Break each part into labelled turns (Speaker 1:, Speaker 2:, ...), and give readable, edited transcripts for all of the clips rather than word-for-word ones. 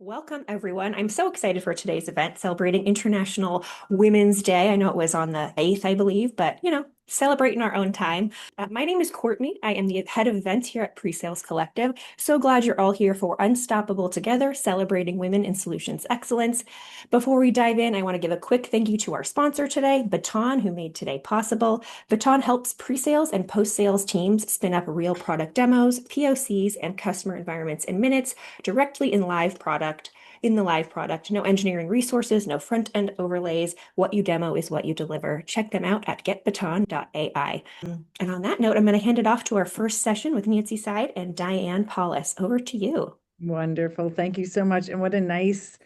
Speaker 1: Welcome, everyone. I'm so excited for today's event celebrating International Women's Day. I know it was on the 8th, I believe, but celebrate in our own time. My name is Courtney. I am the head of events here at PreSales Collective. So glad you're all here for Unstoppable Together, celebrating women in solutions excellence. Before we dive in, I want to give a quick thank you to our sponsor today, Baton, who made today possible. Baton helps pre-sales and post-sales teams spin up real product demos, POCs, and customer environments in minutes directly in the live product. No engineering resources, no front end overlays. What you demo is what you deliver. Check them out at getbaton.ai. And on that note, I'm going to hand it off to our first session with Nancy Side and Diane Paulus. Over to you.
Speaker 2: Wonderful. Thank you so much. And what a nice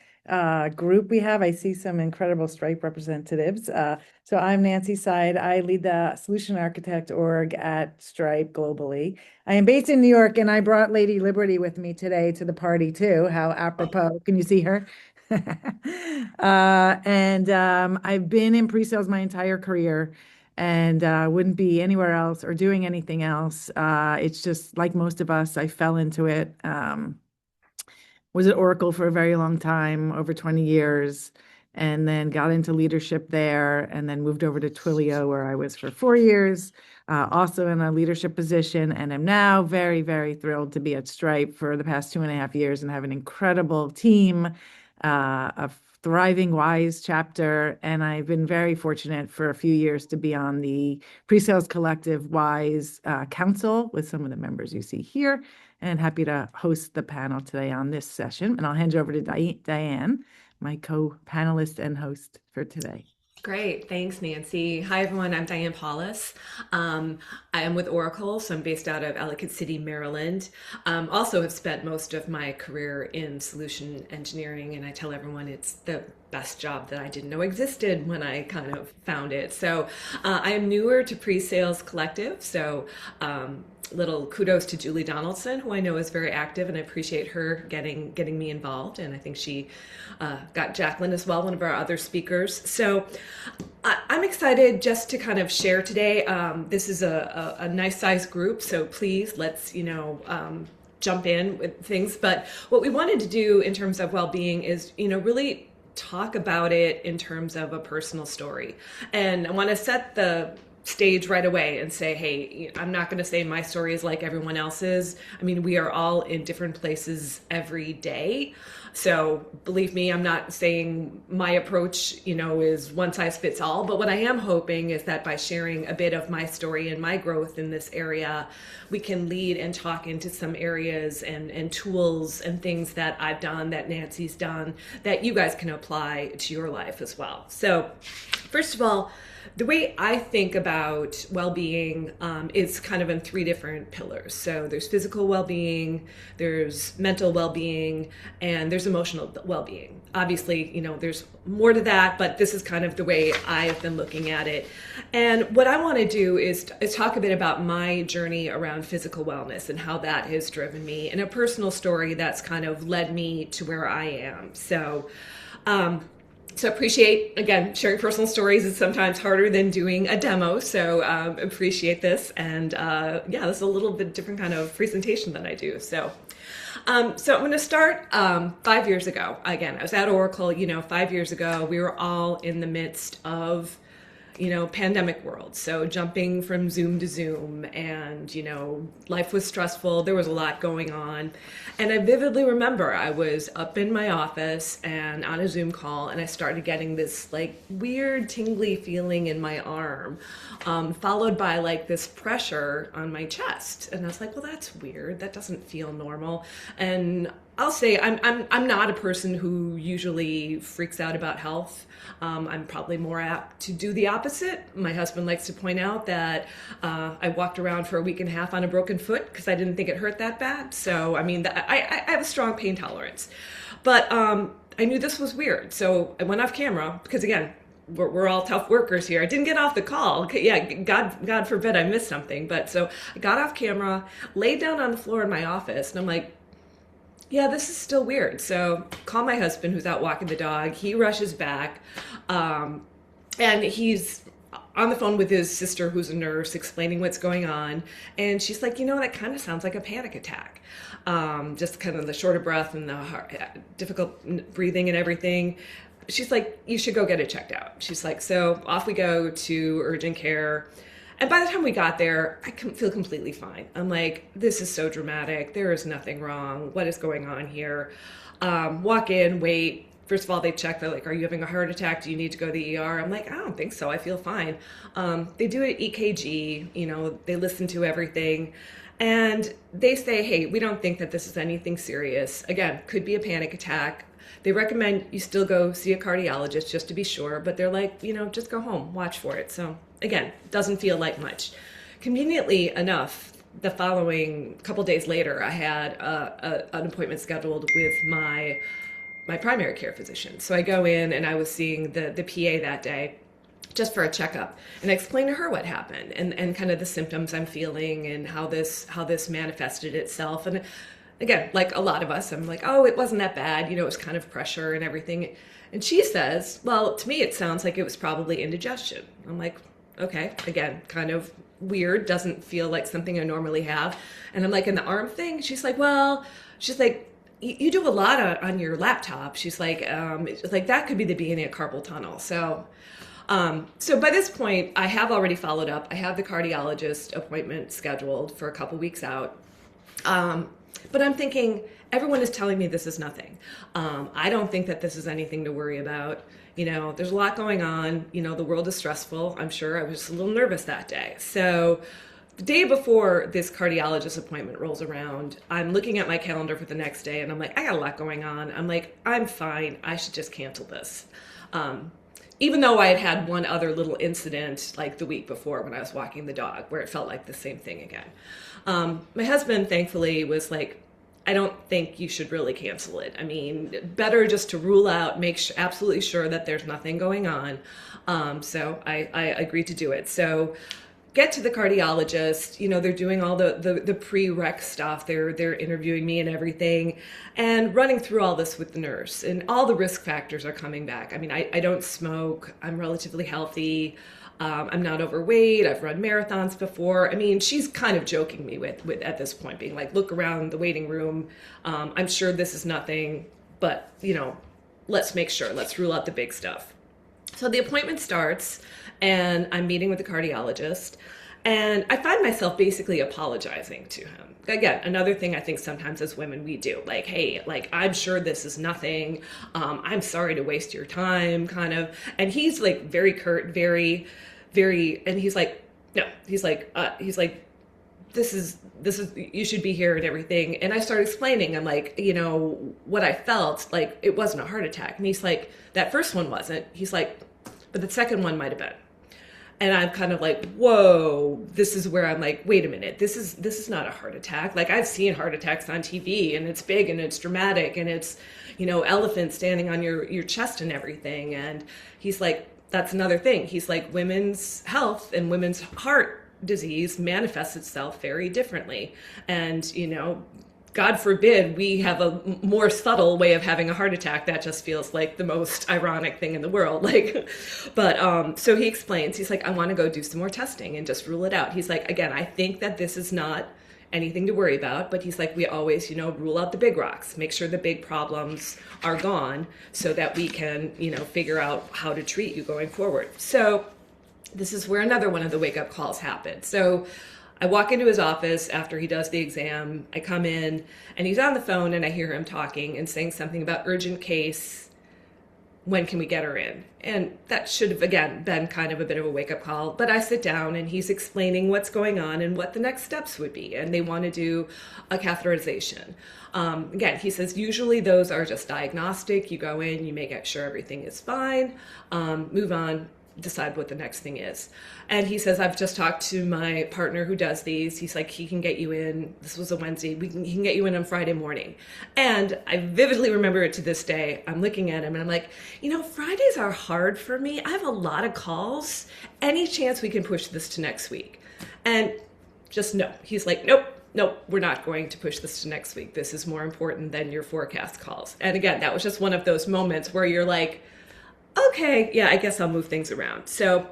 Speaker 2: group we have. I see some incredible Stripe representatives. So I'm Nancy Side. I lead the Solution Architect org at Stripe globally. I am based in New York, and I brought Lady Liberty with me today to the party too. How apropos. Can you see her? I've been in pre-sales my entire career and wouldn't be anywhere else or doing anything else. It's just like most of us, I fell into it. Was at Oracle for a very long time, over 20 years, and then got into leadership there, and then moved over to Twilio, where I was for 4 years, also in a leadership position, and I'm now very, very thrilled to be at Stripe for the past 2.5 years and have an incredible team, a thriving WISE chapter, and I've been very fortunate for a few years to be on the Pre-Sales Collective WISE Council with some of the members you see here, and happy to host the panel today on this session. And I'll hand you over to Diane, my co-panelist and host for today.
Speaker 3: Great. Thanks, Nancy. Hi, everyone. I'm Diane Paulus. I am with Oracle, so I'm based out of Ellicott City, Maryland. Also have spent most of my career in solution engineering, and I tell everyone it's the best job that I didn't know existed when I kind of found it. So I am newer to Pre-Sales Collective, so little kudos to Julie Donaldson, who I know is very active, and I appreciate her getting me involved. And I think she got Jacqueline as well, one of our other speakers. So I'm excited just to kind of share today. This is a nice size group, so please let's jump in with things. But what we wanted to do in terms of well-being is really talk about it in terms of a personal story. And I want to set the stage right away and say, hey, I'm not going to say my story is like everyone else's. I mean, we are all in different places every day. So believe me, I'm not saying my approach, is one size fits all. But what I am hoping is that by sharing a bit of my story and my growth in this area, we can lead and talk into some areas and tools and things that I've done, that Nancy's done, that you guys can apply to your life as well. So first of all, the way I think about well-being is kind of in three different pillars. So there's physical well-being, there's mental well-being, and there's emotional well-being. Obviously, there's more to that, but this is kind of the way I've been looking at it. And what I want to do is talk a bit about my journey around physical wellness and how that has driven me, and a personal story that's kind of led me to where I am. So appreciate, again, sharing personal stories is sometimes harder than doing a demo. So appreciate this. And this is a little bit different kind of presentation than I do. So I'm going to start 5 years ago. Again, I was at Oracle, 5 years ago. We were all in the midst of pandemic world. So jumping from Zoom to Zoom, and, life was stressful. There was a lot going on. And I vividly remember I was up in my office and on a Zoom call, and I started getting this weird tingly feeling in my arm, followed by this pressure on my chest. And I was like, well, that's weird. That doesn't feel normal. And I'll say I'm not a person who usually freaks out about health. I'm probably more apt to do the opposite. My husband likes to point out that I walked around for a week and a half on a broken foot because I didn't think it hurt that bad. So, I have a strong pain tolerance. But I knew this was weird. So I went off camera because, again, we're all tough workers here. I didn't get off the call. Yeah, God forbid I missed something. But so I got off camera, laid down on the floor in my office, and I'm like, yeah, this is still weird. So call my husband who's out walking the dog. He rushes back, and he's on the phone with his sister, who's a nurse, explaining what's going on. And she's like, that kind of sounds like a panic attack. Just kind of the short of breath and the difficult breathing and everything. She's like, you should go get it checked out. She's like, so off we go to urgent care. And by the time we got there, I feel completely fine. I'm like, this is so dramatic. There is nothing wrong. What is going on here? Walk in, wait. First of all, they check. They're like, are you having a heart attack? Do you need to go to the ER? I'm like, I don't think so. I feel fine. They do an EKG. They listen to everything. And they say, hey, we don't think that this is anything serious. Again, could be a panic attack. They recommend you still go see a cardiologist just to be sure, but they're like, just go home, watch for it. So again, doesn't feel like much. Conveniently enough, the following couple days later, I had an appointment scheduled with my primary care physician. So I go in and I was seeing the PA that day just for a checkup, and I explained to her what happened and kind of the symptoms I'm feeling and how this manifested itself. And again, like a lot of us, I'm like, oh, it wasn't that bad. It was kind of pressure and everything. And she says, well, to me, it sounds like it was probably indigestion. I'm like, okay, again, kind of weird. Doesn't feel like something I normally have. And I'm like, in the arm thing? She's like, you do a lot on your laptop. She's like, it's like that could be the beginning of carpal tunnel. So by this point, I have already followed up. I have the cardiologist appointment scheduled for a couple weeks out. But I'm thinking, everyone is telling me this is nothing. I don't think that this is anything to worry about. There's a lot going on. The world is stressful. I'm sure I was just a little nervous that day. So the day before this cardiologist appointment rolls around, I'm looking at my calendar for the next day and I'm like, I got a lot going on. I'm like, I'm fine. I should just cancel this. Even though I had had one other little incident like the week before when I was walking the dog where it felt like the same thing again. My husband, thankfully, was like, I don't think you should really cancel it. I mean, better just to rule out, absolutely sure that there's nothing going on. So I agreed to do it. So get to the cardiologist, they're doing all the pre-rec stuff. They're interviewing me and everything and running through all this with the nurse, and all the risk factors are coming back. I mean, I don't smoke. I'm relatively healthy. I'm not overweight. I've run marathons before. I mean, she's kind of joking me with at this point, being like, look around the waiting room. I'm sure this is nothing, but let's make sure, let's rule out the big stuff. So the appointment starts and I'm meeting with the cardiologist, and I find myself basically apologizing to him. Again, another thing I think sometimes as women we do, like, hey, like, I'm sure this is nothing. I'm sorry to waste your time, kind of. And he's like very curt, very, and he's like, no, he's like, this is, you should be here and everything. And I started explaining, I'm like, what I felt, like, it wasn't a heart attack. And he's like, that first one wasn't. He's like, but the second one might have been. And I'm kind of like, whoa, this is where I'm like, wait a minute, this is not a heart attack. Like, I've seen heart attacks on TV, and it's big and it's dramatic and it's, elephants standing on your chest and everything. And he's like, that's another thing. He's like, women's health and women's heart disease manifests itself very differently. And, God forbid we have a more subtle way of having a heart attack. That just feels like the most ironic thing in the world. But so he explains, he's like, I want to go do some more testing and just rule it out. He's like, again, I think that this is not anything to worry about, but he's like, we always, rule out the big rocks, make sure the big problems are gone so that we can, figure out how to treat you going forward. So this is where another one of the wake up calls happened. So I walk into his office after he does the exam. I come in and he's on the phone and I hear him talking and saying something about urgent case. When can we get her in? And that should have, again, been kind of a bit of a wake-up call. But I sit down and he's explaining what's going on and what the next steps would be. And they want to do a catheterization. Again, he says, usually those are just diagnostic. You go in, you make sure everything is fine, move on, decide what the next thing is. And he says, I've just talked to my partner who does these. He's like, he can get you in. This was a Wednesday. He can get you in on Friday morning. And I vividly remember it to this day. I'm looking at him and I'm like, Fridays are hard for me. I have a lot of calls. Any chance we can push this to next week? And just no. He's like, nope, we're not going to push this to next week. This is more important than your forecast calls. And again, that was just one of those moments where you're like, okay, yeah, I guess I'll move things around. So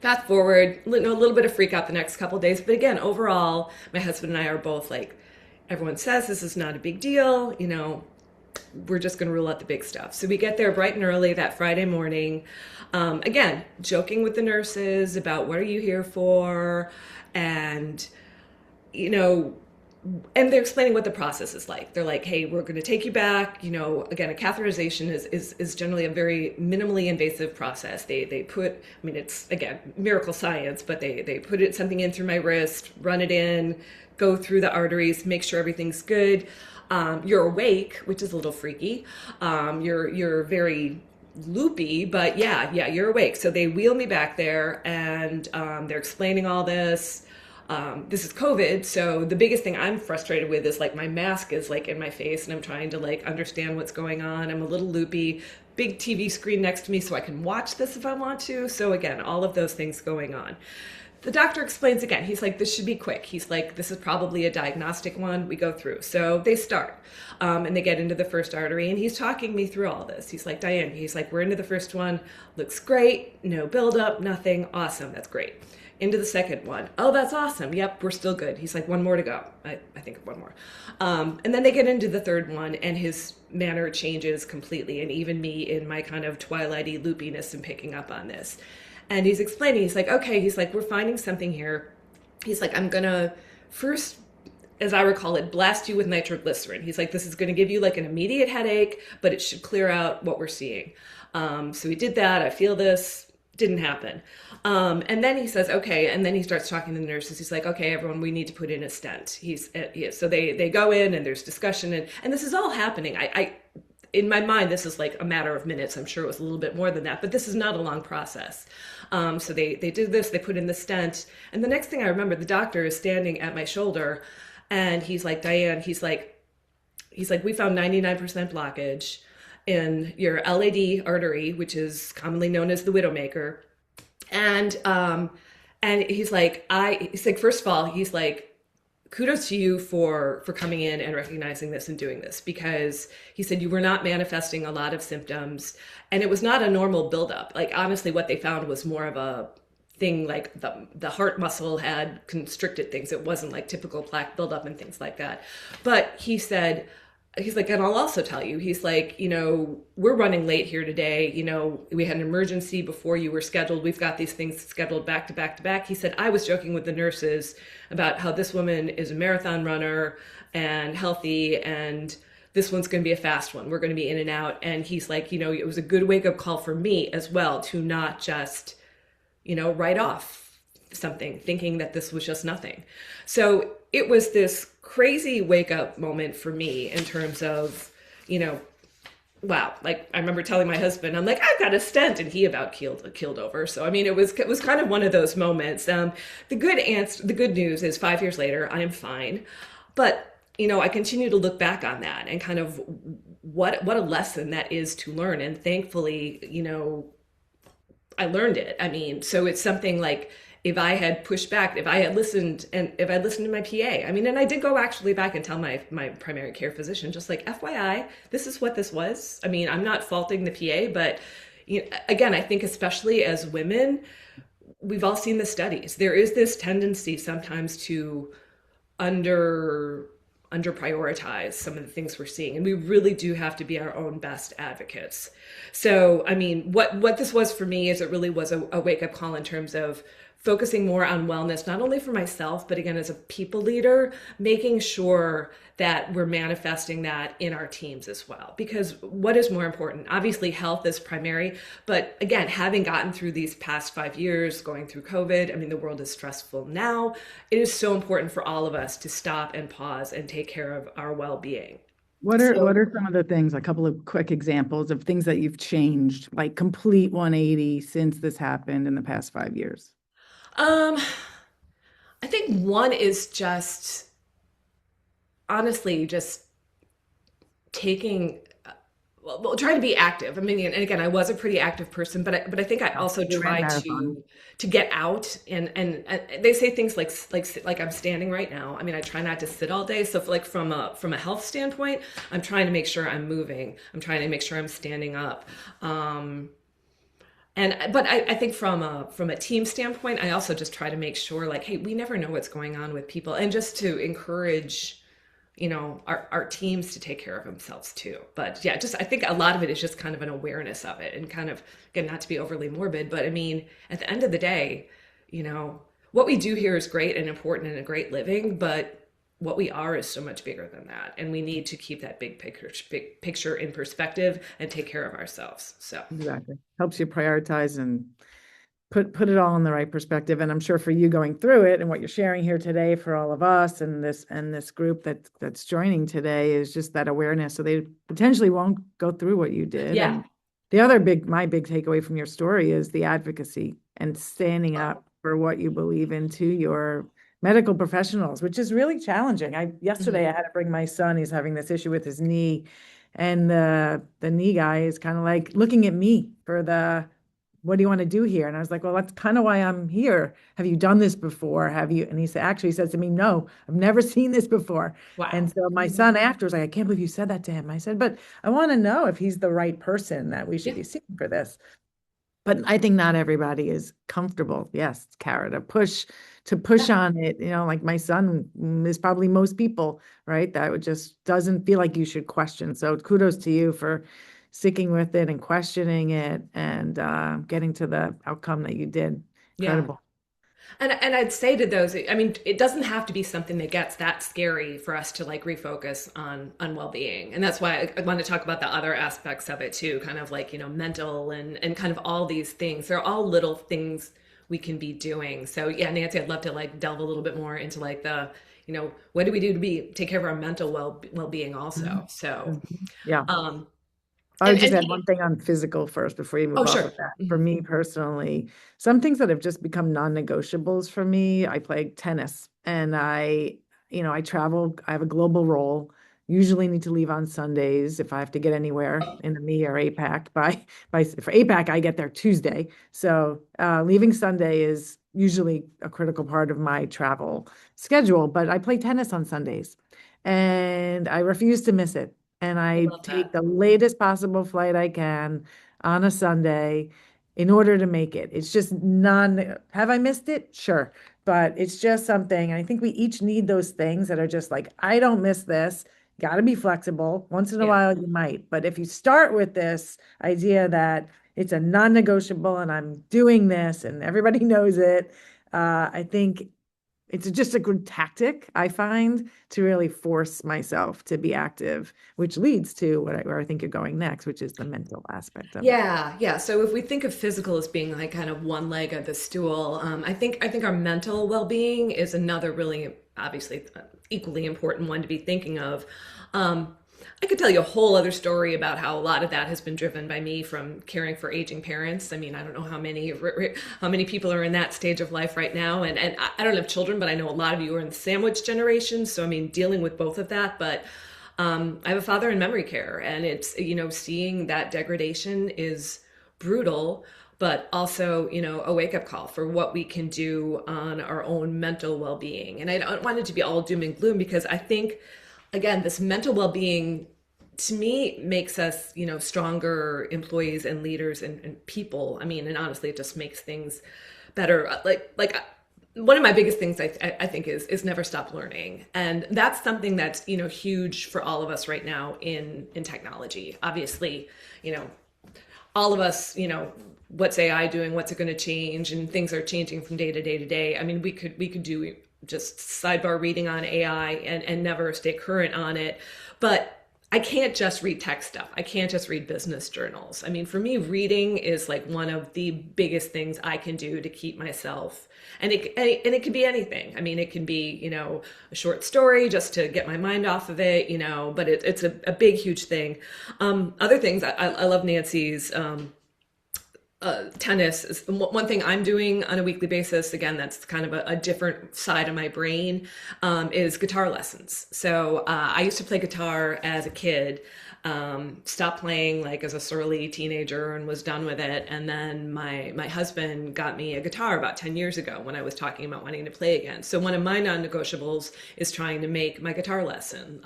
Speaker 3: Fast forward, a little bit of freak out the next couple of days. But again, overall, my husband and I are both like, everyone says this is not a big deal. We're just going to rule out the big stuff. So we get there bright and early that Friday morning. Again, joking with the nurses about what are you here for? And, you know, and they're explaining what the process is like. They're like, hey, we're going to take you back. Again, a catheterization is generally a very minimally invasive process. They put, I mean, it's, again, miracle science, but they put something in through my wrist, run it in, go through the arteries, make sure everything's good. You're awake, which is a little freaky. You're very loopy, but yeah, you're awake. So they wheel me back there, and they're explaining all this. This is COVID, so the biggest thing I'm frustrated with is like my mask is like in my face, and I'm trying to like understand what's going on. I'm a little loopy. Big TV screen next to me, so I can watch this if I want to. So again, all of those things going on. The doctor explains again. He's like, this should be quick. He's like, this is probably a diagnostic one. We go through. So they start and they get into the first artery, and he's talking me through all this. He's like, Diane, he's like, we're into the first one. Looks great. No buildup, nothing. Awesome. That's great. Into the second one. Oh, that's awesome. Yep, we're still good. He's like, one more to go. I think one more. And then they get into the third one, and his manner changes completely. And even me in my kind of twilighty loopiness and picking up on this. And he's explaining, he's like, okay, he's like, we're finding something here. He's like, I'm going to first, as I recall it, blast you with nitroglycerin. He's like, this is going to give you like an immediate headache, but it should clear out what we're seeing. So he did that. I feel this. Didn't happen. And then he says, okay. And then he starts talking to the nurses. He's like, okay, everyone, we need to put in a stent. So they go in, and there's discussion, and this is all happening. In my mind, this is like a matter of minutes. I'm sure it was a little bit more than that, but this is not a long process. So they did this, they put in the stent. And the next thing I remember, the doctor is standing at my shoulder, and he's like, Diane, he's like, we found 99% blockage in your LAD artery, which is commonly known as the widowmaker. And he's like, first of all, he's like, kudos to you for coming in and recognizing this and doing this, because he said you were not manifesting a lot of symptoms, and it was not a normal buildup. Like, honestly, what they found was more of a thing, like the heart muscle had constricted things. It wasn't like typical plaque buildup and things like that. But he said, he's like, and I'll also tell you, he's like, we're running late here today. We had an emergency before you were scheduled. We've got these things scheduled back to back to back. He said, I was joking with the nurses about how this woman is a marathon runner and healthy, and this one's going to be a fast one. We're going to be in and out. And he's like, it was a good wake up call for me as well, to not just, write off something thinking that this was just nothing. So it was this crazy wake up moment for me in terms of, wow. Like, I remember telling my husband, I'm like, I've got a stent, and he about keeled over. So, I mean, it was kind of one of those moments. The good news is 5 years later, I am fine. But, I continue to look back on that and kind of what a lesson that is to learn. And thankfully, I learned it. I mean, so it's something like, if I had pushed back, if I had listened, and if I'd listened to my PA, I mean, and I did go actually back and tell my primary care physician, just like, FYI, this is what this was. I mean, I'm not faulting the PA, but again, I think especially as women, we've all seen the studies. There is this tendency sometimes to under prioritize some of the things we're seeing. And we really do have to be our own best advocates. So, I mean, what this was for me is it really was a wake up call in terms of focusing more on wellness, not only for myself, but again, as a people leader, making sure that we're manifesting that in our teams as well. Because what is more important? Obviously, health is primary. But again, having gotten through these past 5 years, going through COVID, I mean, the world is stressful now. It is so important for all of us to stop and pause and take care of our well-being.
Speaker 2: What are some of the things, a couple of quick examples of things that you've changed, like complete 180 since this happened in the past 5 years?
Speaker 3: I think one is just honestly just taking trying to be active. I mean, and again, I was a pretty active person, but I think I also tried to get out, and they say things like I'm standing right now. I mean, I try not to sit all day. So like from a health standpoint, I'm trying to make sure I'm moving. I'm trying to make sure I'm standing up. But I think from a team standpoint, I also just try to make sure like, hey, we never know what's going on with people, and just to encourage, our teams to take care of themselves too. But yeah, just I think a lot of it is just kind of an awareness of it, and kind of, again, not to be overly morbid, but I mean, at the end of the day, you know, what we do here is great and important and a great living, but what we are is so much bigger than that, and we need to keep that big picture in perspective and take care of ourselves. So
Speaker 2: Exactly. Helps you prioritize and put it all in the right perspective. And I'm sure for you going through it and what you're sharing here today for all of us and this group that's joining today is just that awareness. So they potentially won't go through what you did.
Speaker 3: yeah.
Speaker 2: And my big takeaway from your story is the advocacy and standing up for what you believe in to your medical professionals, which is really challenging. Yesterday I had to bring my son, he's having this issue with his knee, and the knee guy is kind of like looking at me for what do you want to do here? And I was like, well, that's kind of why I'm here. Have you done this before? Have you? And he says to me, no, I've never seen this before.
Speaker 3: Wow.
Speaker 2: And so my son after was like, I can't believe you said that to him. I said, but I want to know if he's the right person that we should
Speaker 3: Yeah.
Speaker 2: be seeing for this. But I think not everybody is comfortable. Yes, Kara, to push on it, like my son is probably most people, right? That would just doesn't feel like you should question. So kudos to you for sticking with it and questioning it and getting to the outcome that you did.
Speaker 3: Yeah.
Speaker 2: Incredible.
Speaker 3: And I'd say to those, I mean, it doesn't have to be something that gets that scary for us to like refocus on well-being. And that's why I want to talk about the other aspects of it too, kind of like, mental and kind of all these things. They're all little things we can be doing. So yeah, Nancy, I'd love to like delve a little bit more into like what do we do to take care of our mental well-being also. So,
Speaker 2: Yeah.
Speaker 3: um,
Speaker 2: I would
Speaker 3: and,
Speaker 2: just
Speaker 3: and
Speaker 2: add one thing on physical first before you
Speaker 3: oh,
Speaker 2: move off
Speaker 3: sure.
Speaker 2: of that. For
Speaker 3: Mhm.
Speaker 2: me personally, some things that have just become non-negotiables for me. I play tennis and I travel. I have a global role. Usually need to leave on Sundays if I have to get anywhere in the EMEA or APAC. For APAC, I get there Tuesday. So leaving Sunday is usually a critical part of my travel schedule. But I play tennis on Sundays and I refuse to miss it. And
Speaker 3: I
Speaker 2: I
Speaker 3: love
Speaker 2: take
Speaker 3: that.
Speaker 2: the latest possible flight I can on a Sunday in order to make it. It's just have I missed it? Sure. But it's just something. And I think we each need those things that are just like, I don't miss this. Got to be flexible. Once in a
Speaker 3: Yeah.
Speaker 2: while, you might. But if you start with this idea that it's a non-negotiable and I'm doing this and everybody knows it, I think it's just a good tactic, I find, to really force myself to be active, which leads to where I think you're going next, which is the mental aspect of it.
Speaker 3: Yeah, yeah. So if we think of physical as being like kind of one leg of the stool, I think our mental well-being is another really obviously equally important one to be thinking of. I could tell you a whole other story about how a lot of that has been driven by me from caring for aging parents. I mean, I don't know how many people are in that stage of life right now, and I don't have children, but I know a lot of you are in the sandwich generation. So I mean, dealing with both of that, but. I have a father in memory care, and it's, seeing that degradation is brutal, but also, a wake up call for what we can do on our own mental well being. And I don't want it to be all doom and gloom because I think, again, this mental well being to me makes us, stronger employees and leaders and people. I mean, and honestly, it just makes things better. Like one of my biggest things I think is never stop learning, and that's something that's huge for all of us right now in technology. Obviously, all of us, what's AI doing? What's it going to change? And things are changing from day to day to day. I mean, we could do just sidebar reading on AI and never stay current on it, but I can't just read tech stuff. I can't just read business journals. I mean, for me, reading is like one of the biggest things I can do to keep myself. And it can be anything. I mean, it can be, a short story just to get my mind off of it, but it's a big, huge thing. Other things, I love Nancy's tennis is one thing I'm doing on a weekly basis. Again, that's kind of a different side of my brain, is guitar lessons. So I used to play guitar as a kid, stopped playing like as a surly teenager and was done with it. And then my husband got me a guitar about 10 years ago when I was talking about wanting to play again. So one of my non-negotiables is trying to make my guitar lesson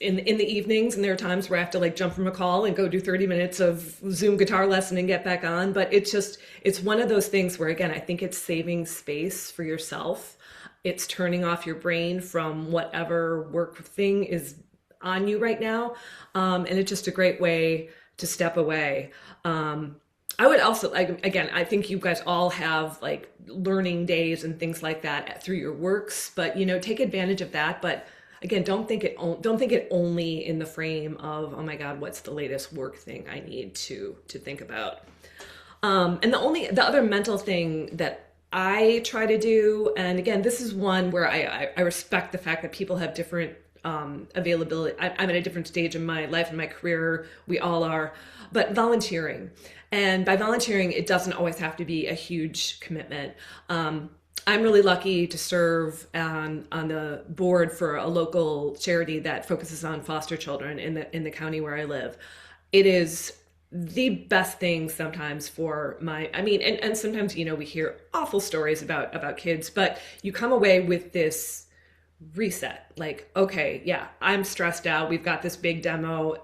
Speaker 3: in the evenings, and there are times where I have to like jump from a call and go do 30 minutes of Zoom guitar lesson and get back on. But it's one of those things where, again, I think it's saving space for yourself. It's turning off your brain from whatever work thing is on you right now. And it's just a great way to step away. I would also like, again, I think you guys all have like learning days and things like that through your works, but take advantage of that. But again, don't think it only in the frame of, oh my God, what's the latest work thing I need to think about. And the other mental thing that I try to do, and again, this is one where I respect the fact that people have different availability. I'm at a different stage in my life and my career. We all are, but volunteering. And by volunteering, it doesn't always have to be a huge commitment. I'm really lucky to serve on the board for a local charity that focuses on foster children in the county where I live. It is the best thing sometimes for I mean, and sometimes, we hear awful stories about kids, but you come away with this reset. Like, okay, yeah, I'm stressed out. We've got this big demo,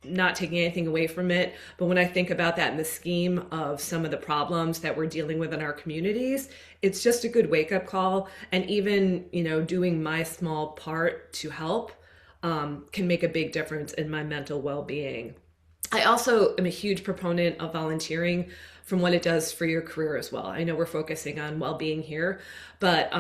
Speaker 3: not taking anything away from it. But when I think about that in the scheme of some of the problems that we're dealing with in our communities, it's just a good wake up call. And even, doing my small part to help can make a big difference in my mental well-being. I also am a huge proponent of volunteering from what it does for your career as well. I know we're focusing on well-being here, but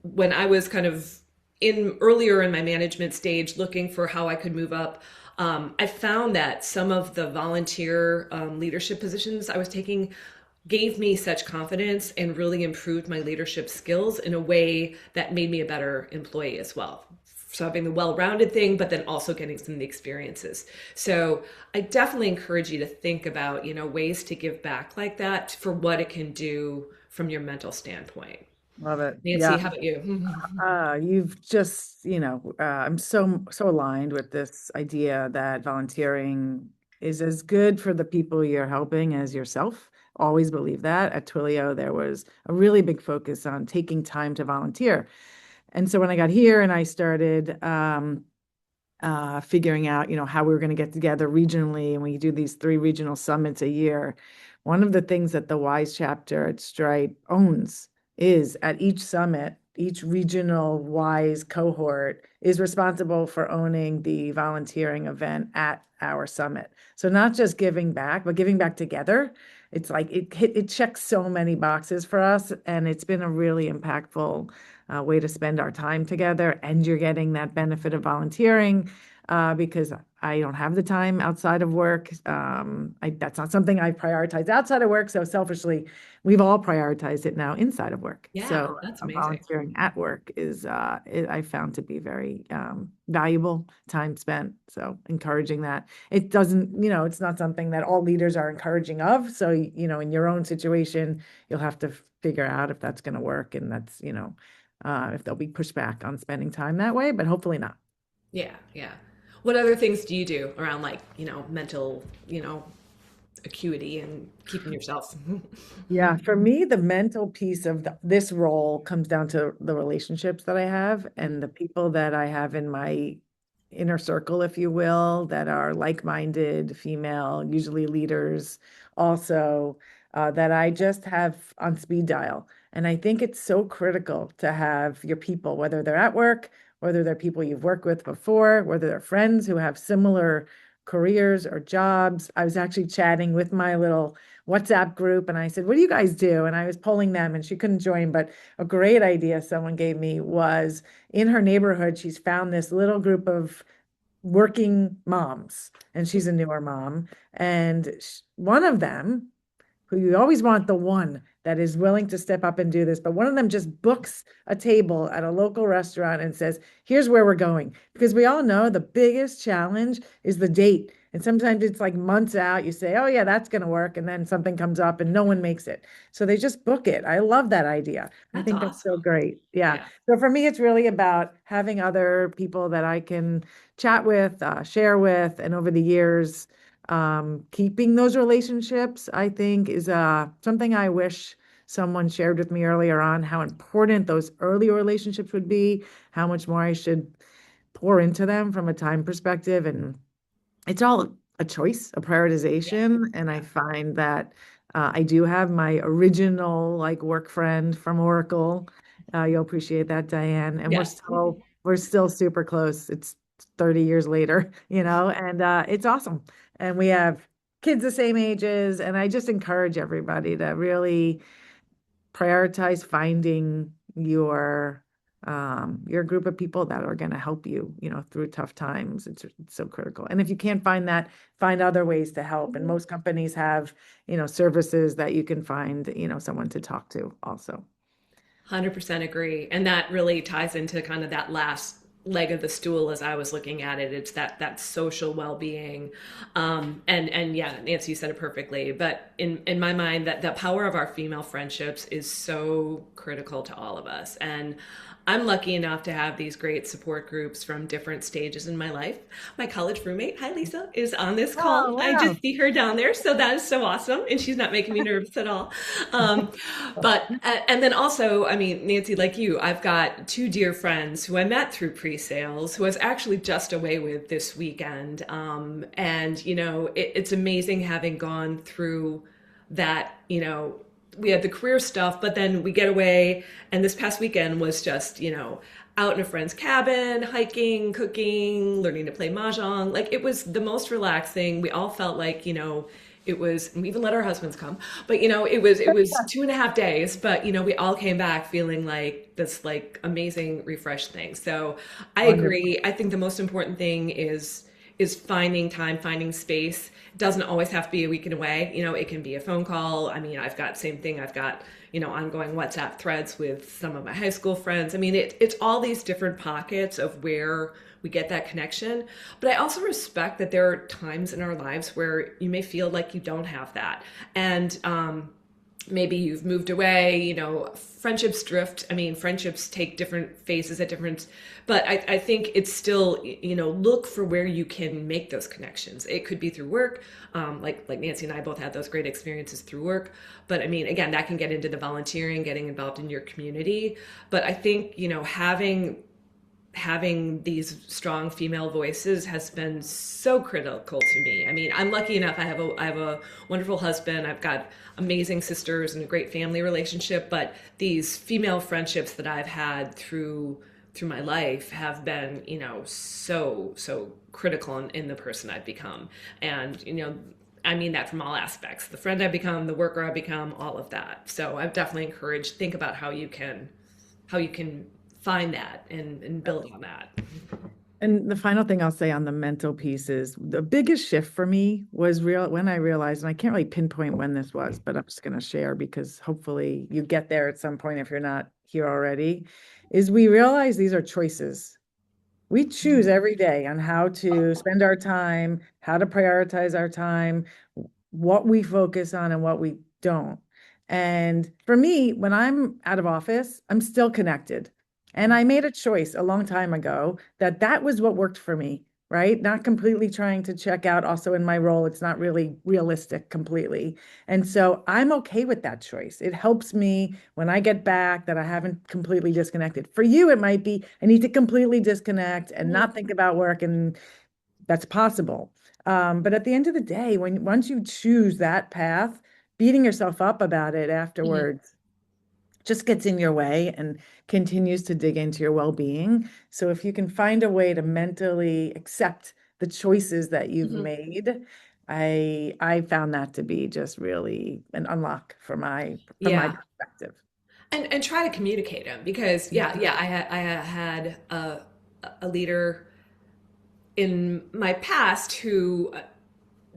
Speaker 3: when I was kind of earlier in my management stage, looking for how I could move up, I found that some of the volunteer leadership positions I was taking gave me such confidence and really improved my leadership skills in a way that made me a better employee as well. So having the well-rounded thing, but then also getting some of the experiences. So I definitely encourage you to think about, ways to give back like that for what it can do from your mental standpoint.
Speaker 2: Love it.
Speaker 3: Nancy,
Speaker 2: Yeah.
Speaker 3: how about you?
Speaker 2: You've just, I'm so aligned with this idea that volunteering is as good for the people you're helping as yourself. Always believe that. At Twilio, there was a really big focus on taking time to volunteer. And so when I got here and I started figuring out, how we were going to get together regionally, and we do these 3 regional summits a year, one of the things that the WISE chapter at Stripe owns is at each summit, each regional WISE cohort is responsible for owning the volunteering event at our summit. So not just giving back, but giving back together. It's like it checks so many boxes for us, and it's been a really impactful way to spend our time together. And you're getting that benefit of volunteering because I don't have the time outside of work. That's not something I prioritize outside of work. So selfishly, we've all prioritized it now inside of work.
Speaker 3: Yeah,
Speaker 2: So
Speaker 3: that's amazing.
Speaker 2: volunteering at work is I found to be very valuable time spent. So encouraging that. It doesn't, it's not something that all leaders are encouraging of. So, in your own situation, you'll have to figure out if that's going to work, and that's, if there'll be pushback on spending time that way, but hopefully not.
Speaker 3: Yeah, yeah. What other things do you do around like, mental, acuity and keeping yourself?
Speaker 2: Yeah, for me, the mental piece of this role comes down to the relationships that I have and the people that I have in my inner circle, if you will, that are like-minded, female, usually leaders, also that I just have on speed dial. And I think it's so critical to have your people, whether they're at work, whether they're people you've worked with before, whether they're friends who have similar careers or jobs. I was actually chatting with my little WhatsApp group and I said, what do you guys do? And I was polling them and she couldn't join, but a great idea someone gave me was in her neighborhood, she's found this little group of working moms, and she's a newer mom. And one of them, who you always want the one that is willing to step up and do this, but one of them just books a table at a local restaurant and says, here's where we're going. Because we all know the biggest challenge is the date. And sometimes it's like months out, you say, oh yeah, that's going to work. And then something comes up and no one makes it. So they just book it. I love that idea. I
Speaker 3: That's
Speaker 2: think that's so
Speaker 3: awesome.
Speaker 2: great. Yeah.
Speaker 3: Yeah.
Speaker 2: So for me, it's really about having other people that I can chat with, share with, and over the years, keeping those relationships, I think, is something I wish someone shared with me earlier on, how important those early relationships would be, how much more I should pour into them from a time perspective. And it's all a choice, a
Speaker 3: Yeah.
Speaker 2: prioritization. And I
Speaker 3: Yeah.
Speaker 2: find that I do have my original like work friend from Oracle. You'll appreciate that, Diane. And
Speaker 3: Yes.
Speaker 2: we're still super close. It's 30 years later, and it's awesome. And we have kids the same ages. And I just encourage everybody to really prioritize finding your group of people that are going to help you, through tough times. It's so critical. And if you can't find that, find other ways to help. And most companies have, services that you can find, someone to talk to also.
Speaker 3: 100% agree. And that really ties into kind of that last leg of the stool as I was looking at it. It's that social well-being. And yeah, Nancy, you said it perfectly. But in my mind, that the power of our female friendships is so critical to all of us. And I'm lucky enough to have these great support groups from different stages in my life. My college roommate, hi Lisa, is on this call.
Speaker 2: Oh,
Speaker 3: I
Speaker 2: wow.
Speaker 3: just see her down there, so that is so awesome, and she's not making me nervous at all. Um, but and then also, I mean, Nancy, like you, I've got two dear friends who I met through pre-sales, who I was actually just away with this weekend. And it's amazing having gone through that. We had the career stuff, but then we get away, and this past weekend was just out in a friend's cabin, hiking, cooking, learning to play mahjong. Like it was the most relaxing. We all felt like it was, we even let our husbands come, but it was 2.5 days, but we all came back feeling like this like amazing refreshed thing. So I
Speaker 2: Wonderful.
Speaker 3: agree. I think the most important thing is finding time, finding space. It doesn't always have to be a weekend away. It can be a phone call. I mean, I've got same thing. I've got ongoing WhatsApp threads with some of my high school friends. I mean, it's all these different pockets of where we get that connection. But I also respect that there are times in our lives where you may feel like you don't have that. And maybe you've moved away, friendships drift. I mean, friendships take different phases at different, but I think it's still, look for where you can make those connections. It could be through work. Like Nancy and I both had those great experiences through work. But I mean, again, that can get into the volunteering, getting involved in your community. But I think, having these strong female voices has been so critical to me. I mean, I'm lucky enough. I have a wonderful husband. I've got amazing sisters and a great family relationship. But these female friendships that I've had through my life have been, so critical in the person I've become. And I mean that from all aspects: the friend I've become, the worker I've become, all of that. So I've definitely encouraged think about how you can find that and build on that.
Speaker 2: And the final thing I'll say on the mental piece is the biggest shift for me was real when I realized, and I can't really pinpoint when this was, but I'm just going to share because hopefully you get there at some point if you're not here already, is we realize these are choices. We choose every day on how to spend our time, how to prioritize our time, what we focus on and what we don't. And for me, when I'm out of office, I'm still connected. And I made a choice a long time ago that that was what worked for me, right? Not completely trying to check out also in my role. It's not really realistic completely. And so I'm okay with that choice. It helps me when I get back that I haven't completely disconnected. For you, it might be I need to completely disconnect and not think about work, and that's possible. But at the end of the day, once you choose that path, beating yourself up about it
Speaker 3: Mhm.
Speaker 2: afterwards just gets in your way and continues to dig into your well-being. So if you can find a way to mentally accept the choices that you've
Speaker 3: Mhm.
Speaker 2: made, I found that to be just really an unlock from my
Speaker 3: Yeah.
Speaker 2: perspective.
Speaker 3: And try to communicate them, because yeah, I had a leader in my past who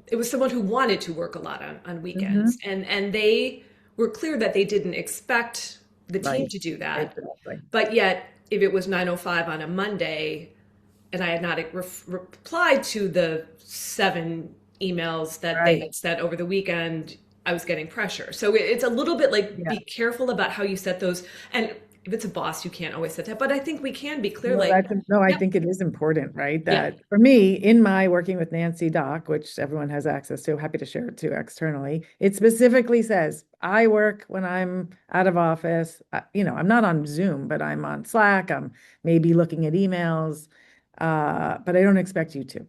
Speaker 3: it was someone who wanted to work a lot on weekends,
Speaker 2: Mhm.
Speaker 3: and they were clear that they didn't expect the team
Speaker 2: Right.
Speaker 3: to do that.
Speaker 2: Exactly.
Speaker 3: But yet, if it was 9:05 on a Monday and I had not replied to the 7 emails that they
Speaker 2: Right.
Speaker 3: had sent over the weekend, I was getting pressure. So it's a little bit like,
Speaker 2: Yeah.
Speaker 3: be careful about how you set those. And if it's a boss, you can't always set that. But I think we can be clear,
Speaker 2: No,
Speaker 3: like,
Speaker 2: no, I
Speaker 3: yep,
Speaker 2: think it is important, right?
Speaker 3: yeah,
Speaker 2: That for me, in my working with Nancy Doc, which everyone has access to, happy to share it too externally, it specifically says, I work when I'm out of office. I'm not on Zoom, but I'm on Slack. I'm maybe looking at emails. but I don't expect you to.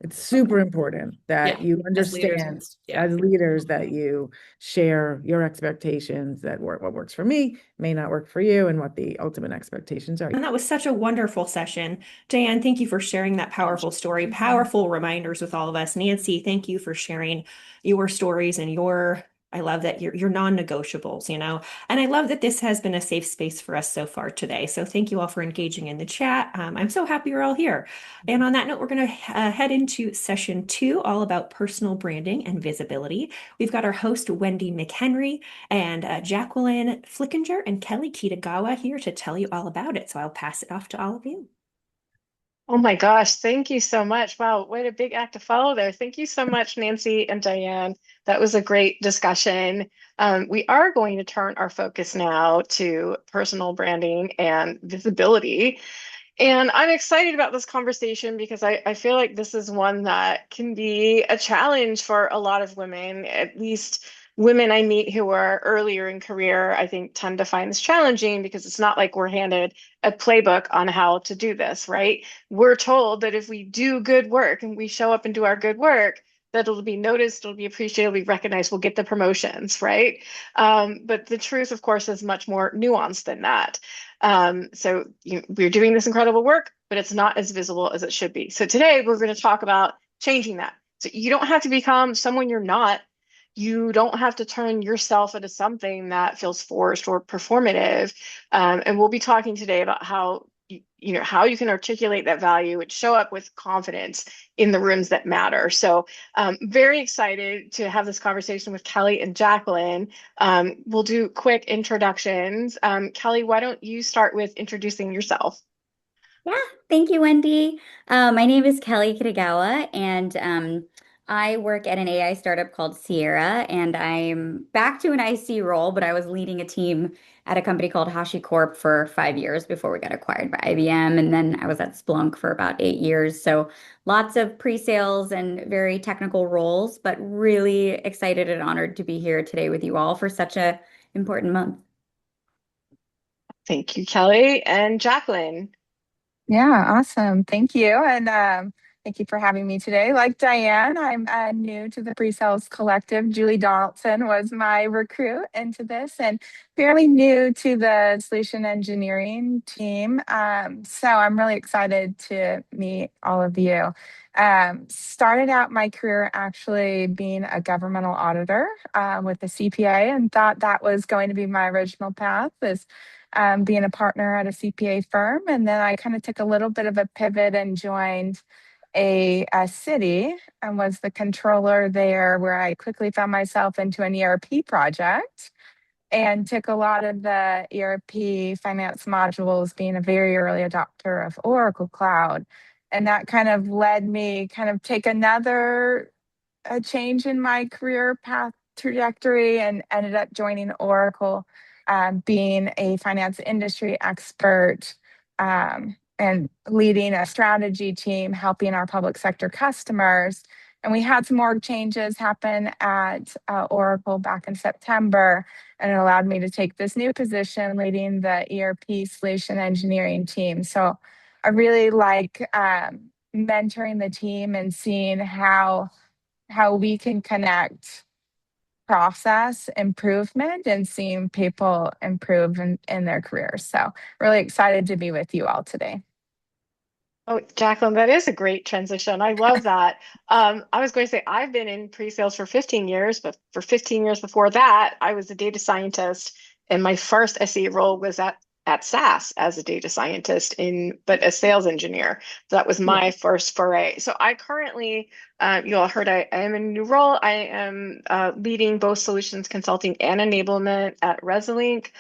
Speaker 2: It's super important that
Speaker 3: Yeah,
Speaker 2: you
Speaker 3: as leaders,
Speaker 2: understand
Speaker 3: yeah.
Speaker 2: as leaders that you share your expectations, that what works for me may not work for you, and what the ultimate expectations are.
Speaker 1: And that was such a wonderful session. Diane, thank you for sharing that powerful story, powerful reminders with all of us. Nancy, thank you for sharing your stories and I love that your non-negotiables, And I love that this has been a safe space for us so far today. So thank you all for engaging in the chat. I'm so happy you're all here. And on that note, we're going to head into session 2, all about personal branding and visibility. We've got our host, Wendy McHenry, and Jacqueline Flickinger and Kelly Kitagawa here to tell you all about it. So I'll pass it off to all of you.
Speaker 4: Oh my gosh, thank you so much. Wow, what a big act to follow there. Thank you so much, Nancy and Diane. That was a great discussion. We are going to turn our focus now to personal branding and visibility. And I'm excited about this conversation because I feel like this is one that can be a challenge for a lot of women, at least women I meet who are earlier in career, I think tend to find this challenging because it's not like we're handed a playbook on how to do this, right? We're told that if we do good work and we show up and do our good work, that it'll be noticed, it'll be appreciated, it'll be recognized, we'll get the promotions, right? But the truth, of course, is much more nuanced than that. We're doing this incredible work, but it's not as visible as it should be. So today we're going to talk about changing that. So you don't have to become someone you're not. You don't have to turn yourself into something that feels forced or performative. And we'll be talking today about how how you can articulate that value and show up with confidence in the rooms that matter. So very excited to have this conversation with Kelly and Jacqueline. We'll do quick introductions. Kelly, why don't you start with introducing yourself?
Speaker 5: Yeah, thank you, Wendy. My name is Kelly Kitagawa, and I work at an AI startup called Sierra, and I'm back to an IC role, but I was leading a team at a company called HashiCorp for 5 years before we got acquired by IBM, and then I was at Splunk for about 8 years. So lots of pre-sales and very technical roles, but really excited and honored to be here today with you all for such a important month.
Speaker 4: Thank you, Kelly. And Jacqueline.
Speaker 6: Yeah, awesome. Thank you. And thank you for having me today. Like Diane, I'm new to the PreSales Collective. Julie Donaldson was my recruit into this and fairly new to the solution engineering team. So I'm really excited to meet all of you. Started out my career actually being a governmental auditor with the CPA and thought that was going to be my original path is being a partner at a CPA firm. And then I kind of took a little bit of a pivot and joined a city and was the controller there, where I quickly found myself into an ERP project and took a lot of the ERP finance modules, being a very early adopter of Oracle Cloud. And that kind of led me kind of take another a change in my career path trajectory and ended up joining Oracle, being a finance industry expert, and leading a strategy team, helping our public sector customers. And we had some org changes happen at Oracle back in September, and it allowed me to take this new position leading the ERP solution engineering team. So I really like mentoring the team and seeing how we can connect process improvement and seeing people improve in their careers. So really excited to be with you all today.
Speaker 4: Oh, Jacqueline, that is a great transition. I love that. I was going to say I've been in pre-sales for 15 years, but for 15 years before that, I was a data scientist, and my first SE role was at SAS as a data scientist but a sales engineer. So that was my first foray. So I currently, you all heard I am in a new role. I am leading both solutions consulting and enablement at Resolink.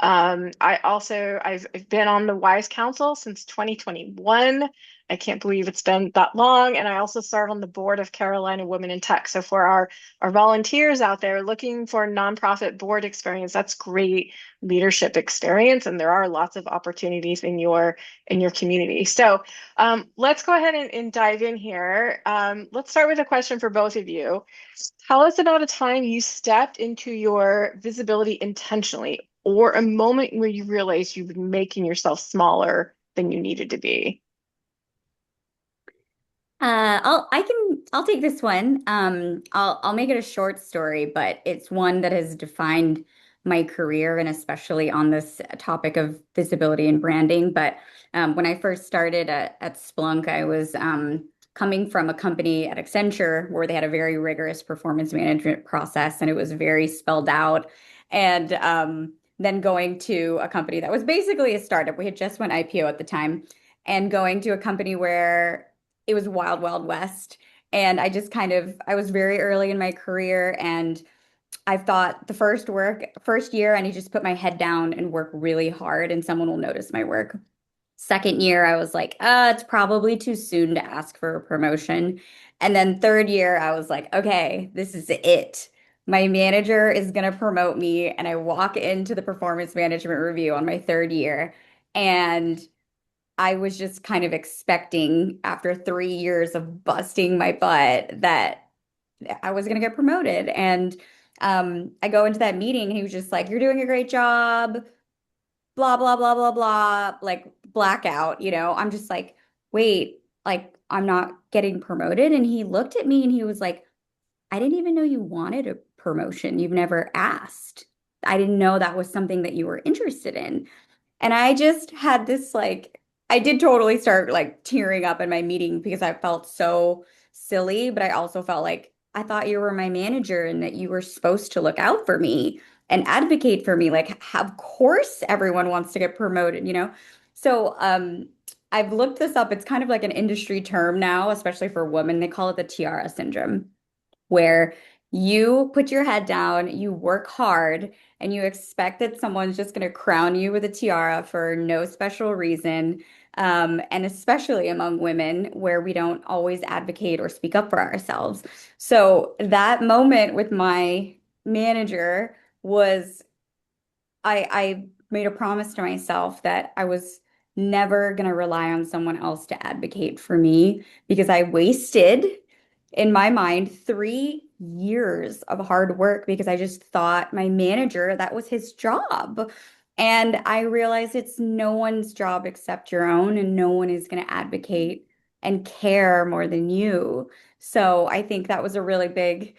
Speaker 4: I've been on the WISE Council since 2021. I can't believe it's been that long. And I also serve on the board of Carolina Women in Tech. So for our volunteers out there looking for nonprofit board experience, that's great leadership experience. And there are lots of opportunities in your community. So let's go ahead and dive in here. Let's start with a question for both of you. Tell us about a time you stepped into your visibility intentionally, or a moment where you realized you've been making yourself smaller than you needed to be.
Speaker 5: I'll take this one. I'll make it a short story, but it's one that has defined my career and especially on this topic of visibility and branding. But when I first started at Splunk, I was coming from a company at Accenture where they had a very rigorous performance management process and it was very spelled out. And then going to a company that was basically a startup. We had just went IPO at the time, and going to a company where it was wild, wild west. And I was very early in my career, and I thought first year, I need to just put my head down and work really hard, and someone will notice my work. Second year, I was like, it's probably too soon to ask for a promotion. And then third year, I was like, okay, this is it. My manager is going to promote me. And I walk into the performance management review on my third year. And I was just kind of expecting after 3 years of busting my butt that I was going to get promoted. And I go into that meeting and he was just like, "You're doing a great job, blah, blah, blah, blah, blah," like blackout, you know. I'm just like, wait, like I'm not getting promoted. And he looked at me and he was like, "I didn't even know you wanted a promotion. You've never asked. I didn't know that was something that you were interested in." And I just had this like, I did totally start like tearing up in my meeting because I felt so silly, but I also felt like I thought you were my manager and that you were supposed to look out for me and advocate for me. Like, of course, everyone wants to get promoted, you know? So, I've looked this up. It's kind of like an industry term now, especially for women. They call it the tiara syndrome, where you put your head down, you work hard, and you expect that someone's just going to crown you with a tiara for no special reason. And especially among women, where we don't always advocate or speak up for ourselves. So that moment with my manager was I made a promise to myself that I was never going to rely on someone else to advocate for me because I wasted, in my mind, 3 years of hard work because I just thought my manager, that was his job. And I realized it's no one's job except your own, and no one is going to advocate and care more than you. So I think that was a really big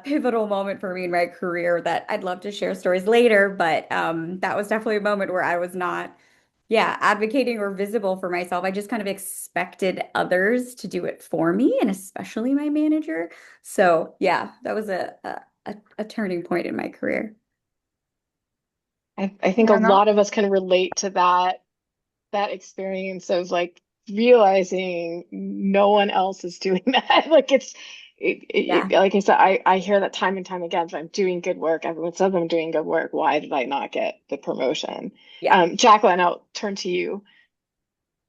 Speaker 5: pivotal moment for me in my career that I'd love to share stories later, but that was definitely a moment where I was not, yeah, advocating or visible for myself. I just kind of expected others to do it for me, and especially my manager. So yeah, that was a turning point in my career.
Speaker 4: I think a
Speaker 6: Yeah, no.
Speaker 4: lot of us can relate to that experience of like realizing no one else is doing that. Like
Speaker 5: Yeah,
Speaker 4: like I said, I hear that time and time again. If I'm doing good work, everyone says I'm doing good work. Why did I not get the promotion?
Speaker 5: yeah.
Speaker 4: Jacqueline, I'll turn to you.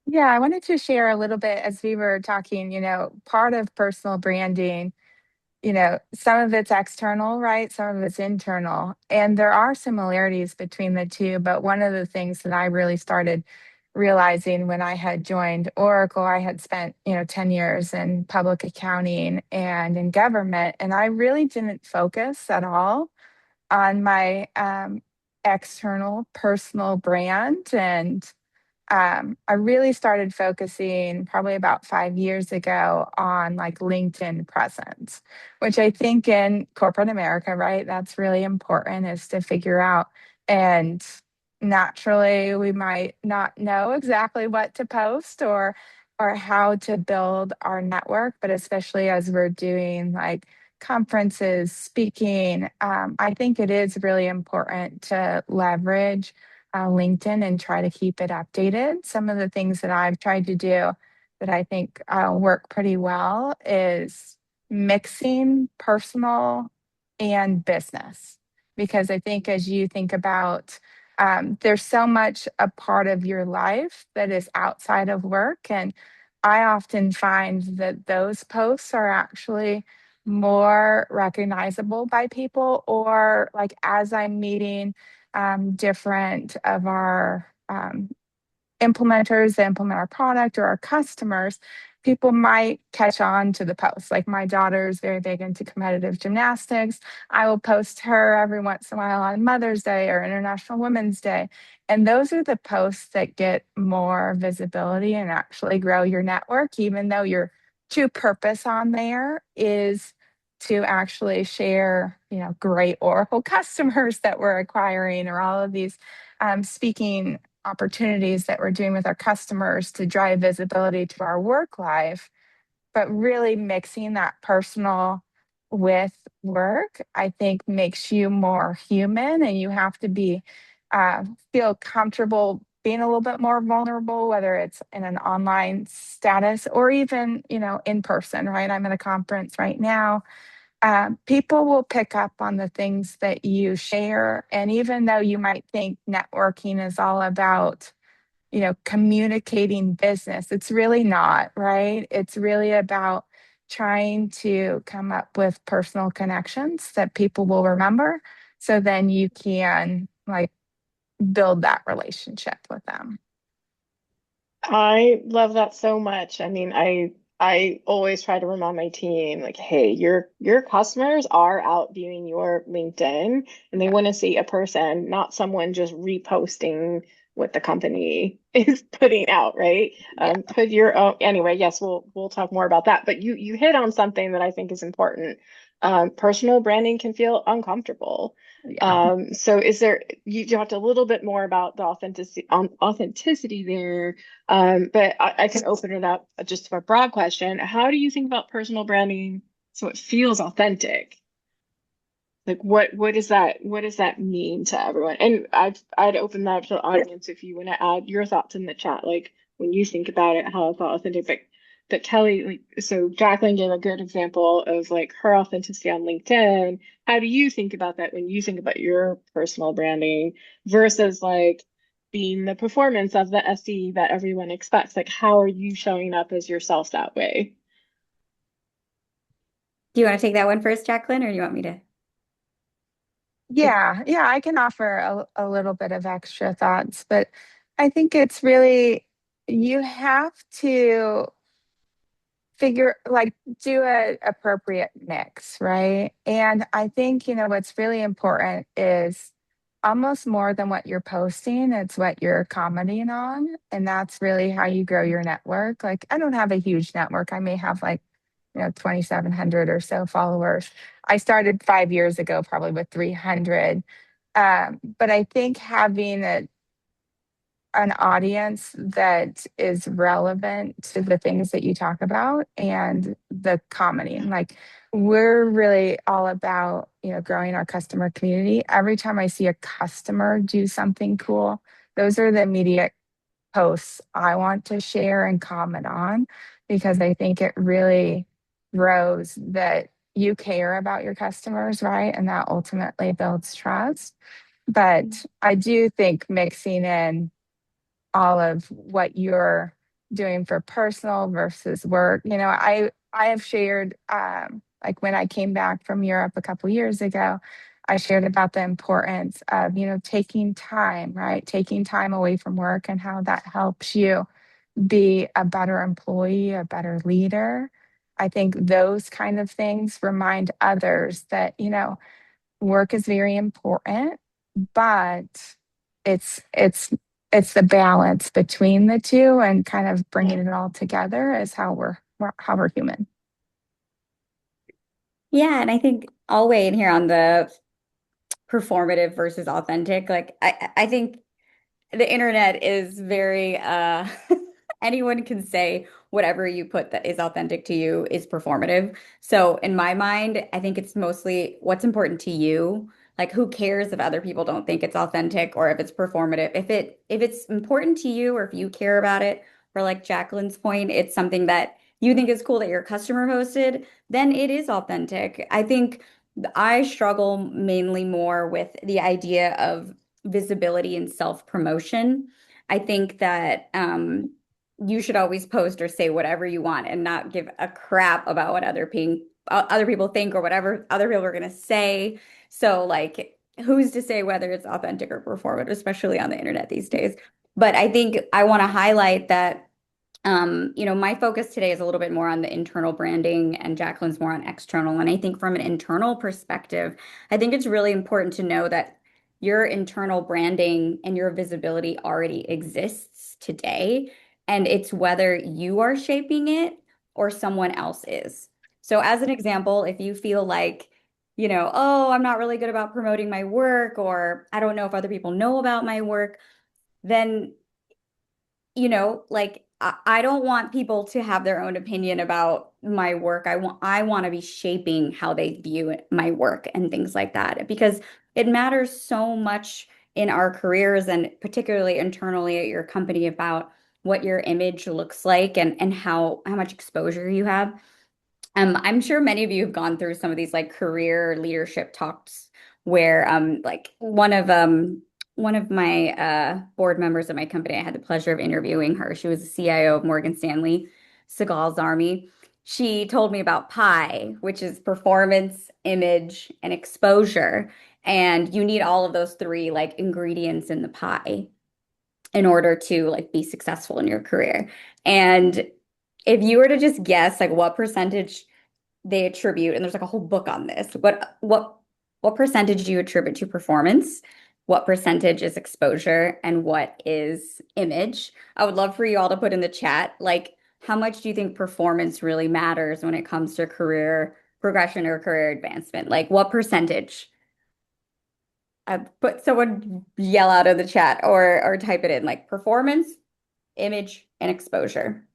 Speaker 6: Yeah, I wanted to share a little bit as we were talking, part of personal branding, some of it's external, right? Some of it's internal. And there are similarities between the two. But one of the things that I really started realizing when I had joined Oracle, I had spent, 10 years in public accounting and in government. And I really didn't focus at all on my external personal brand. And I really started focusing probably about 5 years ago on like LinkedIn presence, which I think in corporate America, right, that's really important is to figure out. And naturally, we might not know exactly what to post or how to build our network, but especially as we're doing like conferences, speaking, I think it is really important to leverage LinkedIn and try to keep it updated. Some of the things that I've tried to do that I think work pretty well is mixing personal and business. Because I think as you think about, there's so much a part of your life that is outside of work. And I often find that those posts are actually more recognizable by people, or like as I'm meeting different of our implementers that implement our product or our customers, people might catch on to the post. Like my daughter is very big into competitive gymnastics. I will post her every once in a while on Mother's Day or International Women's Day. And those are the posts that get more visibility and actually grow your network, even though you're true purpose on there is to actually share, great Oracle customers that we're acquiring, or all of these speaking opportunities that we're doing with our customers to drive visibility to our work life. But really mixing that personal with work, I think makes you more human, and you have to be feel comfortable being a little bit more vulnerable, whether it's in an online status or even, in person, right? I'm at a conference right now. People will pick up on the things that you share. And even though you might think networking is all about, communicating business, it's really not, right? It's really about trying to come up with personal connections that people will remember. So then you can like build that relationship with them.
Speaker 4: I love that so much. I mean, I always try to remind my team, like, hey, your customers are out viewing your LinkedIn, and they want to see a person, not someone just reposting what the company is putting out, right?
Speaker 6: Yeah.
Speaker 4: Put your own, anyway, yes, we'll talk more about that. But you hit on something that I think is important. Personal branding can feel uncomfortable.
Speaker 6: Yeah.
Speaker 4: So you talked a little bit more about the authenticity there, but I can open it up just for a broad question. How do you think about personal branding so it feels authentic? Like what does that mean to everyone? And I'd open that up to the audience if you want to add your thoughts in the chat, like when you think about it, how it's authentic. But Kelly, like, so Jacqueline gave a good example of like her authenticity on LinkedIn. How do you think about that when you think about your personal branding versus like being the performance of the SE that everyone expects? Like, how are you showing up as yourself that way?
Speaker 5: Do you want to take that one first, Jacqueline, or do you want me to?
Speaker 6: Yeah, I can offer a little bit of extra thoughts, but I think it's really, you have to figure, like, do a appropriate mix, right? And I think, what's really important is almost more than what you're posting, it's what you're commenting on. And that's really how you grow your network. Like, I don't have a huge network. I may have like, 2,700 or so followers. I started 5 years ago, probably with 300. But I think having an audience that is relevant to the things that you talk about and the commenting. Like, we're really all about, growing our customer community. Every time I see a customer do something cool, those are the immediate posts I want to share and comment on, because I think it really grows that you care about your customers, right? And that ultimately builds trust. But I do think mixing in all of what you're doing for personal versus work. I have shared, like when I came back from Europe a couple years ago, I shared about the importance of, taking time, right? Taking time away from work and how that helps you be a better employee, a better leader. I think those kind of things remind others that, work is very important, but it's it's the balance between the two, and kind of bringing it all together is how we're human.
Speaker 5: Yeah, and I think I'll weigh in here on the performative versus authentic. Like I think the internet is very anyone can say whatever you put that is authentic to you is performative. So in my mind, I think it's mostly what's important to you. Like, who cares if other people don't think it's authentic or if it's performative? If it's important to you, or if you care about it, or like Jacqueline's point, it's something that you think is cool that your customer posted, then it is authentic. I think I struggle mainly more with the idea of visibility and self-promotion. I think that you should always post or say whatever you want and not give a crap about what other people think, or whatever other people are going to say. So, like, who's to say whether it's authentic or performative, especially on the internet these days? But I think I want to highlight that my focus today is a little bit more on the internal branding, and Jacqueline's more on external. And I think from an internal perspective, I think it's really important to know that your internal branding and your visibility already exists today. And it's whether you are shaping it or someone else is. So as an example, if you feel like, oh, I'm not really good about promoting my work, or I don't know if other people know about my work, then, like I don't want people to have their own opinion about my work. I want to be shaping how they view my work and things like that, because it matters so much in our careers and particularly internally at your company about what your image looks like and how much exposure you have. I'm sure many of you have gone through some of these like career leadership talks where like one of my board members of my company, I had the pleasure of interviewing her. She was the CIO of Morgan Stanley, Seagal's Army. She told me about PI, which is performance, image, and exposure. And you need all of those three like ingredients in the pie in order to like be successful in your career. And if you were to just guess like what percentage they attribute, and there's like a whole book on this, what percentage do you attribute to performance? What percentage is exposure and what is image? I would love for you all to put in the chat, like how much do you think performance really matters when it comes to career progression or career advancement? Like what percentage? Put someone yell out of the chat or type it in, like performance, image, and exposure.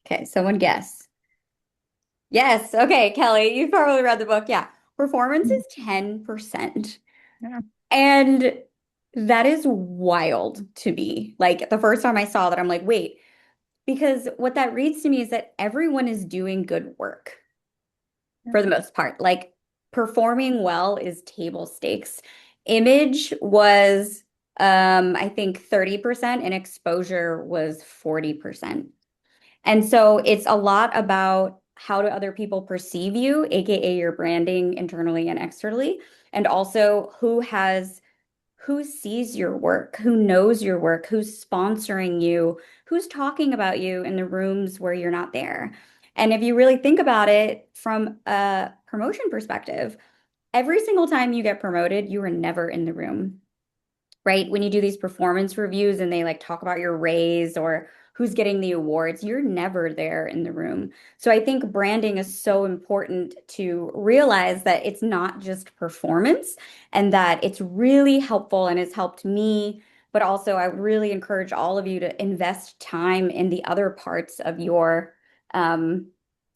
Speaker 5: Okay, someone guess. Yes. Okay, Kelly, you've probably read the book. Yeah. Performance is 10%.
Speaker 6: Yeah.
Speaker 5: And that is wild to me. Like the first time I saw that, I'm like, wait, because what that reads to me is that everyone is doing good work for the most part. Like performing well is table stakes. Image was I think 30% and exposure was 40%. And so it's a lot about how do other people perceive you, aka your branding internally and externally, and also who sees your work, who knows your work, who's sponsoring you, who's talking about you in the rooms where you're not there. And if you really think about it from a promotion perspective, every single time you get promoted, you are never in the room, right? When you do these performance reviews and they like talk about your raise or who's getting the awards, you're never there in the room. So I think branding is so important to realize that it's not just performance and that it's really helpful and has helped me. But also, I would really encourage all of you to invest time in the other parts of your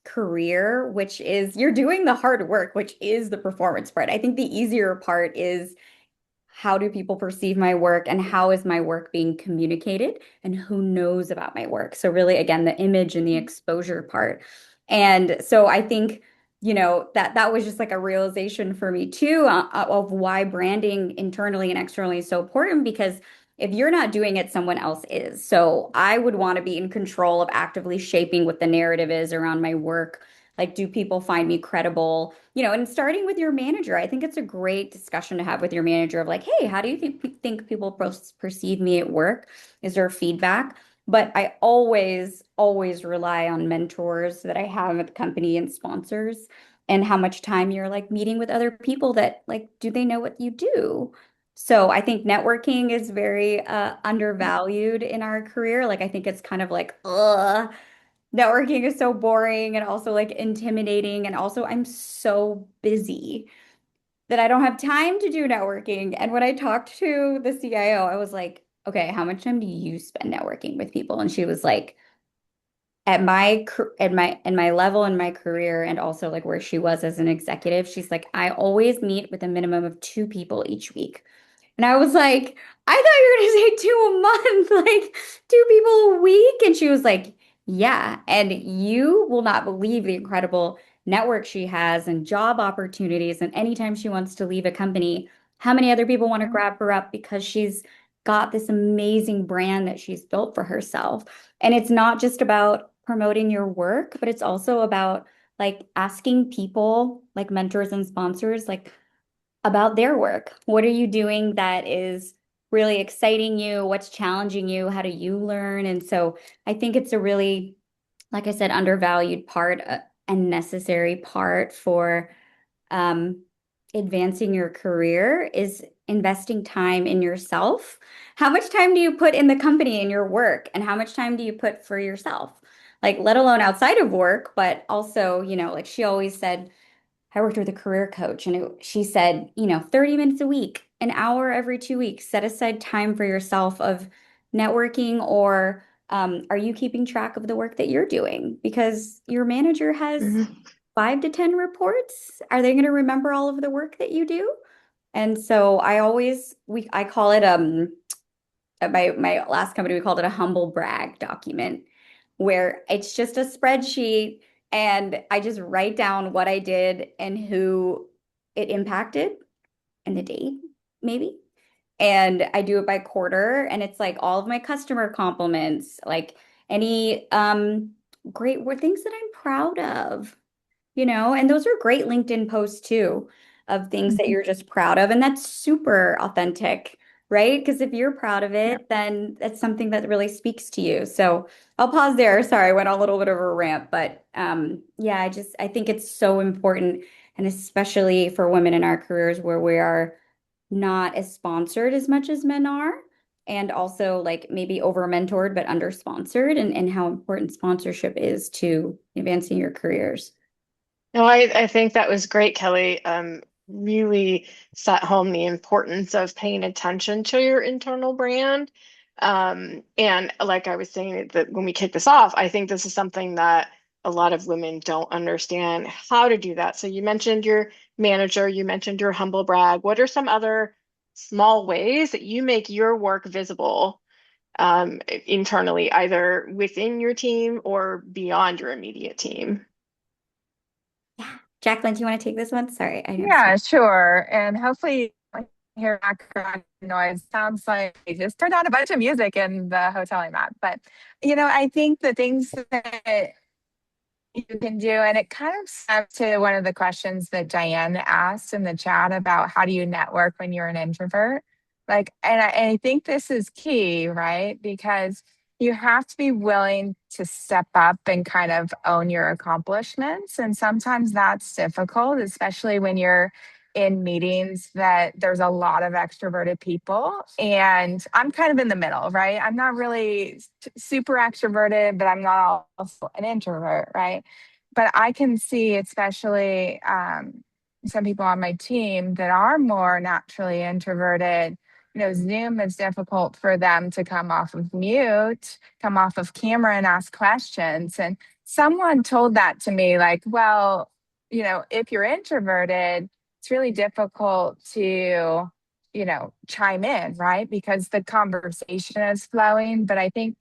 Speaker 5: career, which is you're doing the hard work, which is the performance part. I think the easier part is how do people perceive my work and how is my work being communicated and who knows about my work. So really, again, the image and the exposure part. And so I think, that was just like a realization for me too, of why branding internally and externally is so important, because if you're not doing it, someone else is. So I would want to be in control of actively shaping what the narrative is around my work. Like, do people find me credible? And starting with your manager, I think it's a great discussion to have with your manager of like, hey, how do you think people perceive me at work? Is there feedback? But I always, always rely on mentors that I have at the company and sponsors, and how much time you're like meeting with other people that like, do they know what you do? So I think networking is very undervalued in our career. Like, I think it's kind of like, ugh, networking is so boring and also like intimidating. And also, I'm so busy that I don't have time to do networking. And when I talked to the CIO, I was like, okay, how much time do you spend networking with people? And she was like, at my level in my career and also like where she was as an executive, she's like, I always meet with a minimum of 2 people each week. And I was like, I thought you were gonna say 2 a month, like 2 people a week. And she was like, yeah. And you will not believe the incredible network she has and job opportunities. And anytime she wants to leave a company, how many other people want to grab her up because she's got this amazing brand that she's built for herself. And it's not just about promoting your work, but it's also about like asking people, like mentors and sponsors, like about their work. What are you doing that is really exciting you? What's challenging you? How do you learn? And so I think it's a really, like I said, undervalued part and necessary part for um, advancing your career is investing time in yourself. How much time do you put in the company in your work? And how much time do you put for yourself? like let alone outside of work, but also, like she always said, I worked with a career coach and she said, 30 minutes a week, an hour every 2 weeks, set aside time for yourself of networking or are you keeping track of the work that you're doing? Because your manager has
Speaker 4: Mhm.
Speaker 5: 5 to 10 reports. Are they going to remember all of the work that you do? And so I call it at my last company, we called it a humble brag document, where it's just a spreadsheet and I just write down what I did and who it impacted and the date, maybe. And I do it by quarter, and it's like all of my customer compliments, like any great things that I'm proud of, and those are great LinkedIn posts too, of things that
Speaker 4: Mhm.
Speaker 5: you're just proud of. And that's super authentic, right? Because if you're proud of
Speaker 4: Yeah.
Speaker 5: it, then that's something that really speaks to you. So I'll pause there. Sorry, I went on a little bit of a rant, but yeah, I think it's so important. And especially for women in our careers where we are not as sponsored as much as men are. And also like maybe over mentored, but under sponsored and how important sponsorship is to advancing your careers.
Speaker 4: No, I think that was great, Kelly. Really set home the importance of paying attention to your internal brand. And like I was saying that when we kick this off, I think this is something that a lot of women don't understand how to do that. So you mentioned your manager, you mentioned your humble brag. What are some other small ways that you make your work visible internally, either within your team or beyond your immediate team?
Speaker 5: Yeah. Jacqueline, do you want to take this one? Sorry, I know.
Speaker 6: Yeah, sure. And hopefully you hear background noise. Sounds like they just turned on a bunch of music in the hotel I'm at. But, I think the things that you can do, and it kind of steps to one of the questions that Diane asked in the chat about how do you network when you're an introvert? Like, and I think this is key, right? Because you have to be willing to step up and kind of own your accomplishments. And sometimes that's difficult, especially when you're in meetings that there's a lot of extroverted people. And I'm kind of in the middle, right? I'm not really super extroverted, but I'm not also an introvert, right? But I can see, especially some people on my team that are more naturally introverted. Zoom is difficult for them to come off of mute, come off of camera and ask questions. And someone told that to me, like, well, if you're introverted, it's really difficult to, chime in, right? Because the conversation is flowing. But I think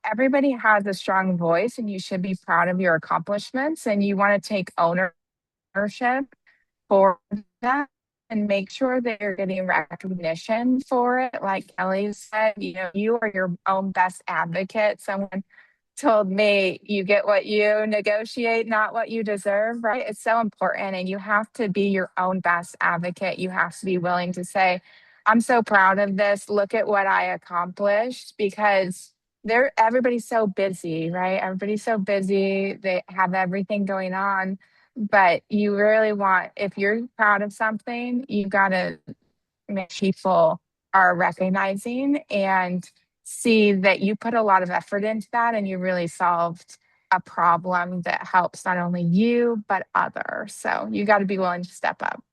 Speaker 6: everybody has a strong voice and you should be proud of your accomplishments and you want to take ownership for that and make sure that you're getting recognition for it. Like Kelly said, you are your own best advocate. Someone told me you get what you negotiate, not what you deserve, right? It's so important. And you have to be your own best advocate. You have to be willing to say, I'm so proud of this. Look at what I accomplished because everybody's so busy, right? Everybody's so busy. They have everything going on. But you really want, if you're proud of something, you got to make people are recognizing and see that you put a lot of effort into that and you really solved a problem that helps not only you but others. So you got to be willing to step up.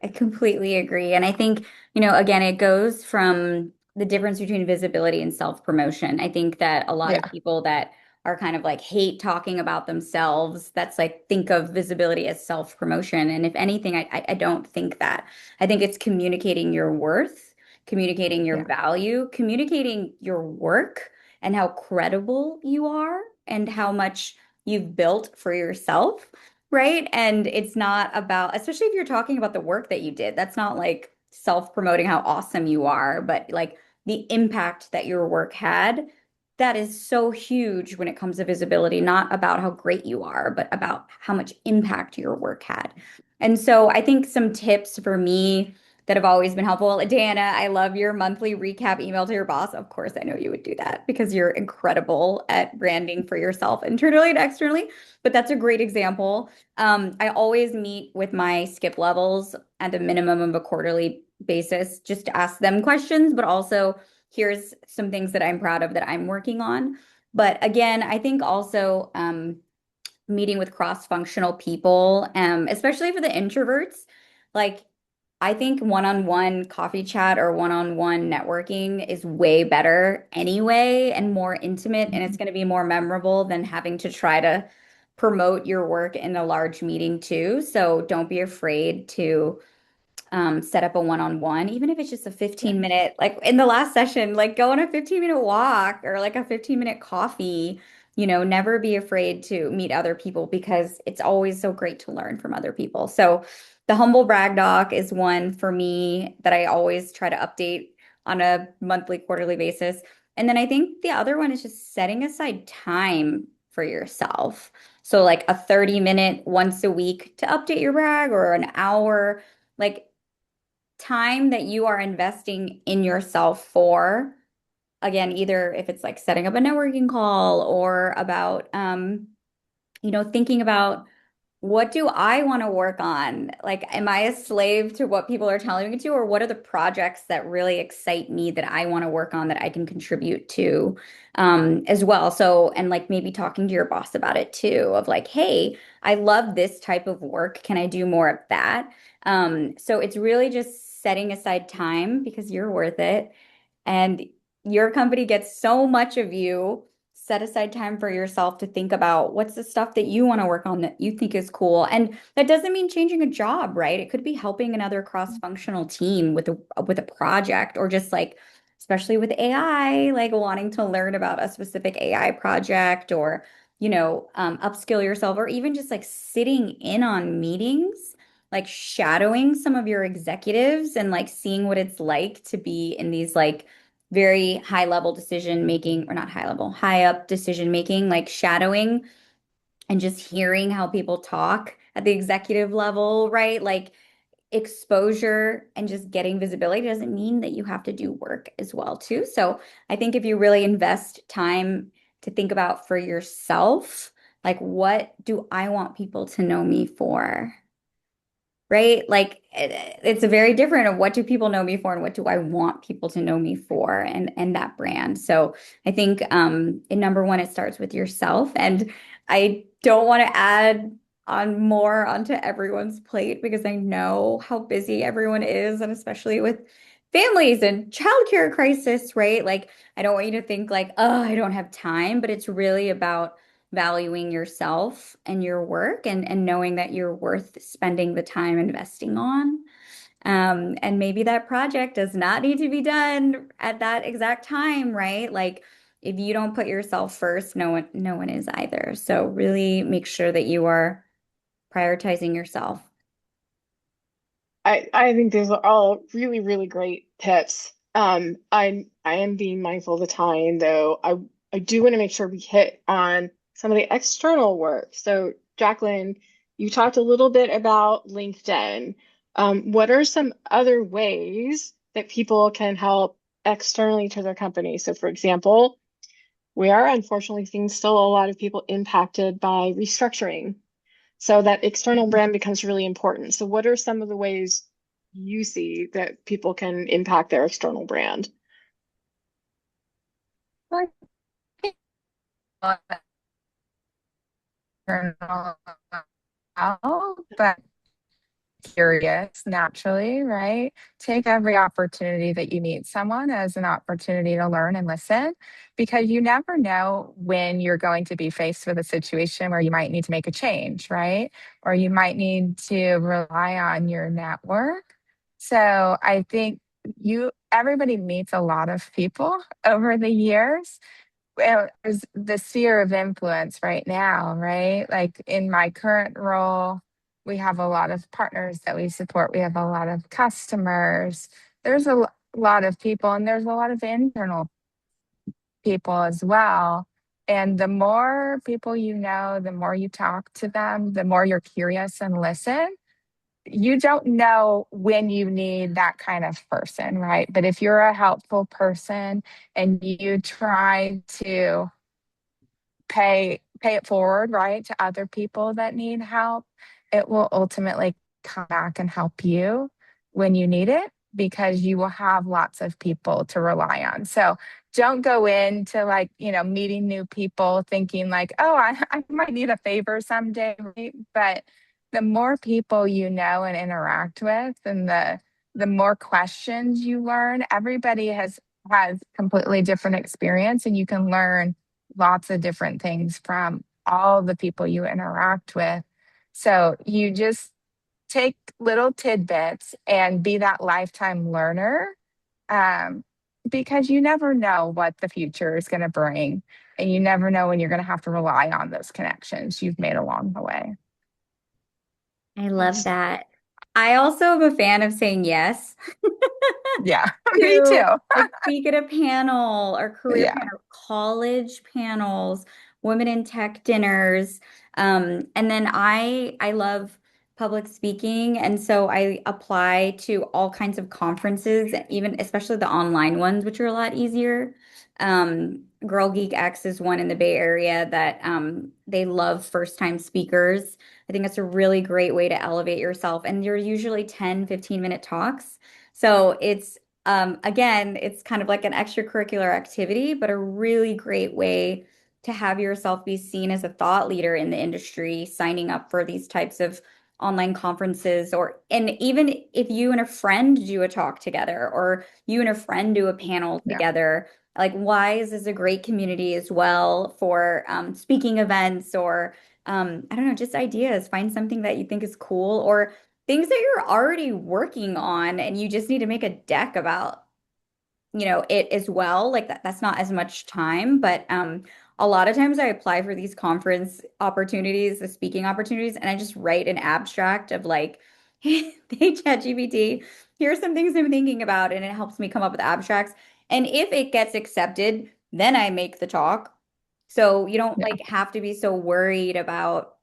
Speaker 5: I completely agree. And I think, again, it goes from the difference between visibility and self-promotion. I think that a lot of
Speaker 4: Yeah.
Speaker 5: people that are kind of like hate talking about themselves, that's like think of visibility as self-promotion. And if anything, I don't think that. I think it's communicating your worth, communicating your
Speaker 4: Yeah.
Speaker 5: value, communicating your work and how credible you are and how much you've built for yourself. Right. And it's not about, especially if you're talking about the work that you did, that's not like self-promoting how awesome you are, but like the impact that your work had. That is so huge when it comes to visibility, not about how great you are, but about how much impact your work had. And so I think some tips for me that have always been helpful. Diana, I love your monthly recap email to your boss. Of course, I know you would do that because you're incredible at branding for yourself internally and externally. But that's a great example. I always meet with my skip levels at the minimum of a quarterly basis just to ask them questions, but also here's some things that I'm proud of that I'm working on. But again, I think also meeting with cross-functional people, especially for the introverts, like I think one-on-one coffee chat or one-on-one networking is way better anyway and more intimate, and it's going to be more memorable than having to try to promote your work in a large meeting too. So don't be afraid to set up a one-on-one, even if it's just a 15-minute, like in the last session, like go on a 15-minute walk or like a 15-minute coffee. Never be afraid to meet other people because it's always so great to learn from other people. So the humble brag doc is one for me that I always try to update on a monthly, quarterly basis. And then I think the other one is just setting aside time for yourself. So like a 30-minute once a week to update your brag, or an hour, like time that you are investing in yourself for, again, either if it's like setting up a networking call or about thinking about, what do I want to work on? Like, am I a slave to what people are telling me to, or what are the projects that really excite me that I want to work on that I can contribute to as well? So, and like maybe talking to your boss about it too, of like, hey, I love this type of work. Can I do more of that? So it's really just setting aside time because you're worth it. And your company gets so much of you. Set aside time for yourself to think about what's the stuff that you want to work on that you think is cool. And that doesn't mean changing a job, right? It could be helping another cross-functional team with a project, or just like, especially with AI, like wanting to learn about a specific AI project, or upskill yourself, or even just like sitting in on meetings, like shadowing some of your executives and like seeing what it's like to be in these like very high level decision making, or not high level, high up decision making, like shadowing and just hearing how people talk at the executive level, right? Like exposure and just getting visibility doesn't mean that you have to do work as well too. So I think if you really invest time to think about for yourself, like what do I want people to know me for? Right? Like it's a very different of what do people know me for and what do I want people to know me for, and that brand. So I think in number one, it starts with yourself. And I don't want to add on more onto everyone's plate because I know how busy everyone is, and especially with families and childcare crisis, right? Like I don't want you to think like, oh, I don't have time, but it's really about valuing yourself and your work, and knowing that you're worth spending the time investing on. And maybe that project does not need to be done at that exact time, right? Like if you don't put yourself first, no one is either. So really make sure that you are prioritizing yourself.
Speaker 4: I think these are all really, really great tips. I am being mindful of the time though. I do want to make sure we hit on some of the external work. So Jacqueline, you talked a little bit about LinkedIn. What are some other ways that people can help externally to their company? So for example, we are unfortunately seeing still a lot of people impacted by restructuring. So that external brand becomes really important. So what are some of the ways you see that people can impact their external brand?
Speaker 6: Like, journal out, but curious naturally, right? Take every opportunity that you meet someone as an opportunity to learn and listen, because you never know when you're going to be faced with a situation where you might need to make a change, right? Or you might need to rely on your network. So I think everybody meets a lot of people over the years. Well, there's the sphere of influence right now, right? Like in my current role, we have a lot of partners that we support. We have a lot of customers. There's lot of people, and there's a lot of internal people as well. And the more people you know, the more you talk to them, the more you're curious and listen. You don't know when you need that kind of person, right? But if you're a helpful person and you try to pay it forward, right, to other people that need help, it will ultimately come back and help you when you need it, because you will have lots of people to rely on. So don't go into like, meeting new people thinking like, oh, I might need a favor someday, right? But the more people you know and interact with, and the more questions you learn, everybody has completely different experience, and you can learn lots of different things from all the people you interact with. So you just take little tidbits and be that lifetime learner, um, because you never know what the future is going to bring. And you never know when you're going to have to rely on those connections you've made along the way.
Speaker 5: I love
Speaker 4: That's
Speaker 5: that. I also am a fan of saying yes
Speaker 6: Yeah, me
Speaker 5: to
Speaker 6: too.
Speaker 5: like speak at a panel or career
Speaker 6: Yeah,
Speaker 5: panel, college panels, women in tech dinners. And then I love public speaking. And so I apply to all kinds of conferences, even especially the online ones, which are a lot easier. Girl Geek X is one in the Bay Area that they love first time speakers. I think it's a really great way to elevate yourself. And you're usually 10, 15-minute talks. So it's again, it's kind of like an extracurricular activity, but a really great way to have yourself be seen as a thought leader in the industry, signing up for these types of online conferences, or and even if you and a friend do a talk together, or you and a friend do a panel
Speaker 6: yeah,
Speaker 5: together. Like Wise is a great community as well for speaking events, or I don't know, just ideas. Find something that you think is cool, or things that you're already working on and you just need to make a deck about, it as well. Like that's not as much time, but a lot of times I apply for these conference opportunities, the speaking opportunities, and I just write an abstract of like, hey, ChatGPT, here's some things I'm thinking about, and it helps me come up with abstracts. And if it gets accepted, then I make the talk. So you don't
Speaker 6: yeah.
Speaker 5: like have to be so worried about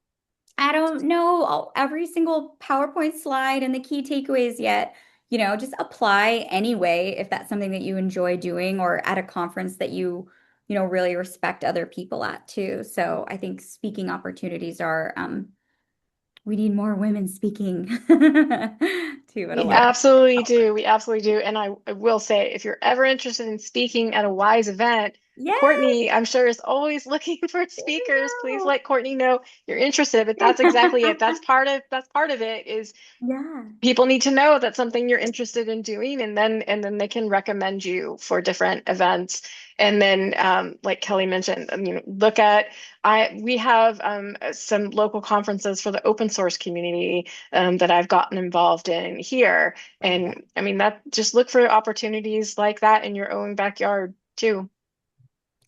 Speaker 5: I don't know every single PowerPoint slide and the key takeaways yet. Just apply anyway if that's something that you enjoy doing, or at a conference that really respect other people at too. So I think speaking opportunities are, we need more women speaking too at a
Speaker 4: We
Speaker 5: lot of
Speaker 4: absolutely
Speaker 5: conferences.
Speaker 4: do. We absolutely do. And I will say, if you're ever interested in speaking at a WISE event,
Speaker 5: Yes,
Speaker 4: Courtney, I'm sure, is always looking for
Speaker 5: there
Speaker 4: speakers. Please
Speaker 5: you
Speaker 4: let Courtney know you're interested. But that's exactly it.
Speaker 5: go.
Speaker 4: That's part of it is
Speaker 5: Yeah.
Speaker 4: people need to know that's something you're interested in doing, and then they can recommend you for different events. And then like Kelly mentioned, look at we have some local conferences for the open source community that I've gotten involved in here.
Speaker 5: Love that.
Speaker 4: And I mean, that just look for opportunities like that in your own backyard too.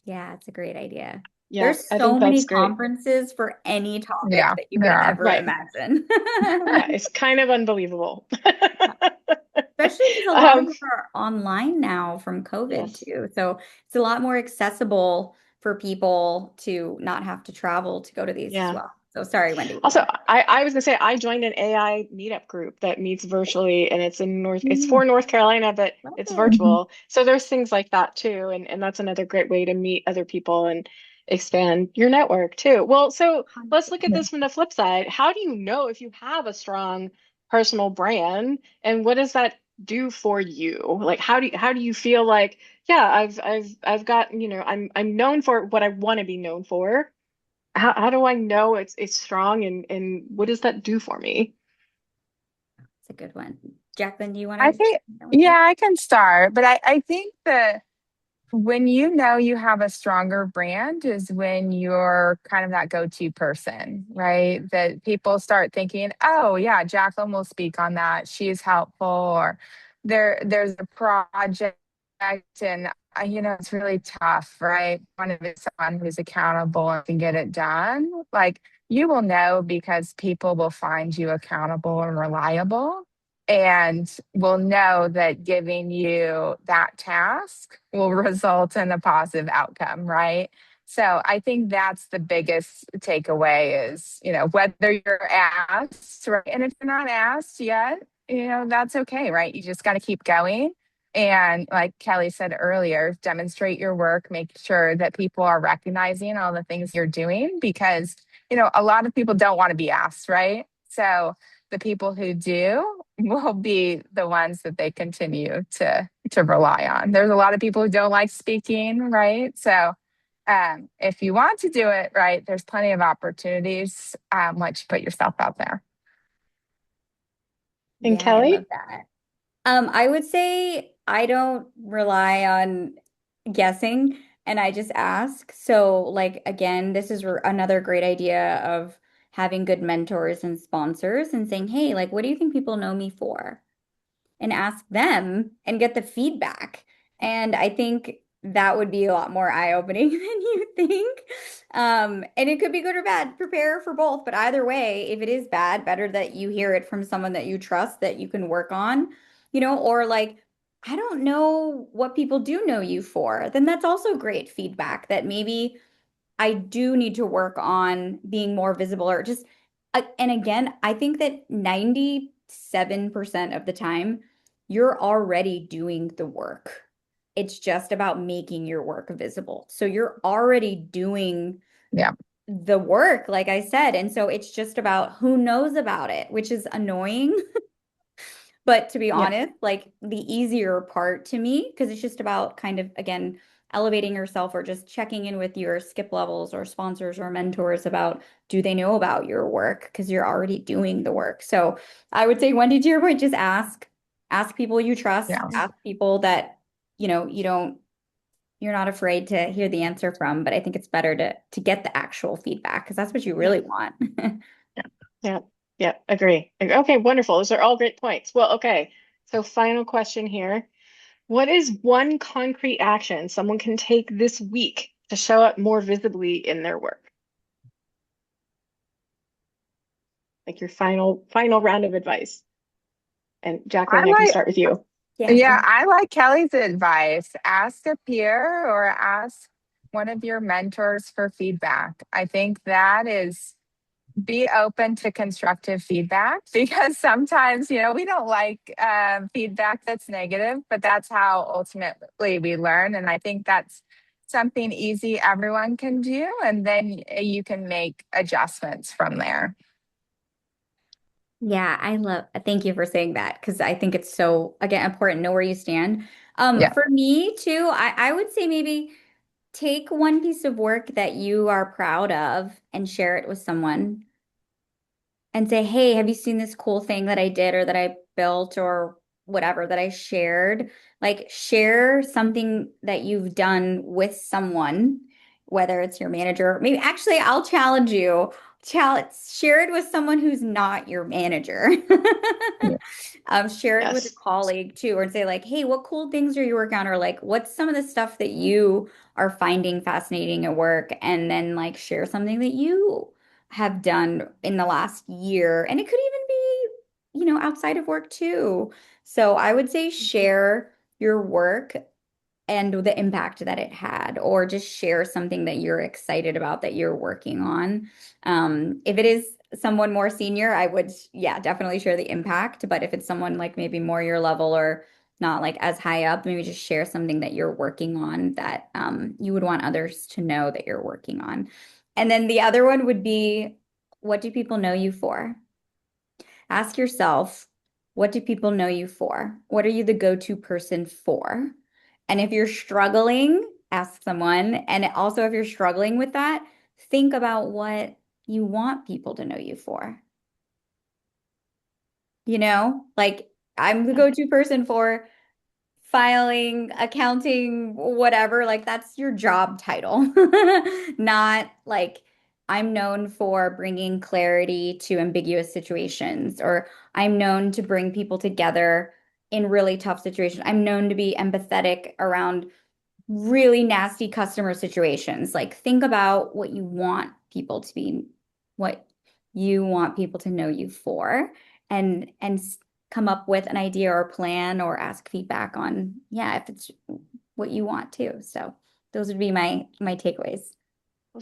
Speaker 5: Yeah, it's a great idea.
Speaker 4: Yeah,
Speaker 5: There's
Speaker 4: I
Speaker 5: so
Speaker 4: think
Speaker 5: many
Speaker 4: that's great.
Speaker 5: conferences for any topic
Speaker 6: Yeah,
Speaker 5: that you
Speaker 6: there
Speaker 5: could
Speaker 6: are.
Speaker 5: ever
Speaker 4: Right.
Speaker 5: imagine.
Speaker 4: Yeah, it's kind of unbelievable.
Speaker 5: Especially because a lot of
Speaker 4: um,
Speaker 5: them are online now from COVID
Speaker 4: yes.
Speaker 5: too. So it's a lot more accessible for people to not have to travel to go to these as
Speaker 4: Yeah.
Speaker 5: well. So sorry, Wendy.
Speaker 4: Also, I was gonna say I joined an AI meetup group that meets virtually, and it's
Speaker 5: Mm,
Speaker 4: for North Carolina, but
Speaker 5: love
Speaker 4: it's
Speaker 5: it.
Speaker 6: Mhm.
Speaker 4: virtual. So there's things like that too, and that's another great way to meet other people and expand your network too. Well, so let's look at
Speaker 6: Yeah.
Speaker 4: this from the flip side. How do you know if you have a strong personal brand, and what does that do for you? Like how do you feel like, yeah, I've got, I'm known for what I want to be known for. How do I know it's strong, and what does that do for me?
Speaker 5: It's a good one. Jacqueline, do you want
Speaker 6: I
Speaker 5: to
Speaker 6: think,
Speaker 5: go with
Speaker 6: yeah,
Speaker 5: this?
Speaker 6: I can start, but I think that when you know you have a stronger brand is when you're kind of that go-to person, right? That people start thinking, oh yeah, Jacqueline will speak on that. She's helpful, or there's a project, and it's really tough, right? One of it's someone who's accountable and can get it done. Like you will know because people will find you accountable and reliable, and will know that giving you that task will result in a positive outcome, right? So I think that's the biggest takeaway is, whether you're asked, right? And if you're not asked yet, that's okay, right? You just got to keep going. And like Kelly said earlier, demonstrate your work, make sure that people are recognizing all the things you're doing because, a lot of people don't want to be asked, right? So the people who do will be the ones that they continue to rely on. There's a lot of people who don't like speaking, right? So if you want to do it right, there's plenty of opportunities once you put yourself out there.
Speaker 4: And
Speaker 5: Yeah, I love
Speaker 4: Kelly?
Speaker 5: that. I would say I don't rely on guessing and I just ask. So, like, again, this is another great idea of having good mentors and sponsors and saying, hey, like, what do you think people know me for? And ask them and get the feedback. And I think that would be a lot more eye-opening than you think. And it could be good or bad. Prepare for both. But either way, if it is bad, better that you hear it from someone that you trust that you can work on, or like, I don't know what people do know you for, then that's also great feedback that maybe I do need to work on being more visible or just, and again, I think that 97% of the time, you're already doing the work. It's just about making your work visible. So you're already doing
Speaker 6: Yeah.
Speaker 5: the work, like I said. And so it's just about who knows about it, which is annoying. But to be
Speaker 4: Yeah.
Speaker 5: honest, like the easier part to me, because it's just about kind of, again, elevating yourself or just checking in with your skip levels or sponsors or mentors about do they know about your work? Because you're already doing the work. So I would say, Wendy, to your point, just ask people you trust,
Speaker 6: Yeah.
Speaker 5: ask people that, you're not afraid to hear the answer from, but I think it's better to get the actual feedback because that's what you
Speaker 4: Yeah.
Speaker 5: really want.
Speaker 4: Yeah. Yeah. Agree. Okay, wonderful. Those are all great points. Well, okay. So final question here. What is one concrete action someone can take this week to show up more visibly in their work? Like your final round of advice. And
Speaker 6: I
Speaker 4: Jacqueline, I can
Speaker 6: like
Speaker 4: start with you.
Speaker 5: Yeah.
Speaker 6: Yeah, I like Kelly's advice. Ask a peer or ask one of your mentors for feedback. I think that is be open to constructive feedback because sometimes, we don't like feedback that's negative, but that's how ultimately we learn. And I think that's something easy everyone can do. And then you can make adjustments from there.
Speaker 5: Yeah, thank you for saying that because I think it's so, again, important. Know where you stand.
Speaker 6: Yeah.
Speaker 5: For me too, I would say maybe take one piece of work that you are proud of and share it with someone and say, hey, have you seen this cool thing that I did or that I built or whatever that I shared? Like, share something that you've done with someone, whether it's your manager. Maybe actually, I'll challenge you. Share it with someone who's not your manager.
Speaker 6: Yeah.
Speaker 5: Share it with a
Speaker 4: Yes.
Speaker 5: colleague too, or say like, hey, what cool things are you working on? Or like, what's some of the stuff that you are finding fascinating at work? And then like share something that you have done in the last year. And it could even be, outside of work too. So I would say share your work and the impact that it had, or just share something that you're excited about that you're working on. If it is someone more senior, I would, yeah, definitely share the impact. But if it's someone like maybe more your level or not like as high up, maybe just share something that you're working on that you would want others to know that you're working on. And then the other one would be, what do people know you for? Ask yourself, what do people know you for? What are you the go-to person for? And if you're struggling, ask someone. And also, if you're struggling with that, think about what you want people to know you for. Like I'm the go-to person for filing, accounting, whatever, like that's your job title. Not like I'm known for bringing clarity to ambiguous situations, or I'm known to bring people together in really tough situations. I'm known to be empathetic around really nasty customer situations. Like think about what you want people to know you for, and come up with an idea or plan or ask feedback on, yeah, if it's what you want too. So those would be my takeaways.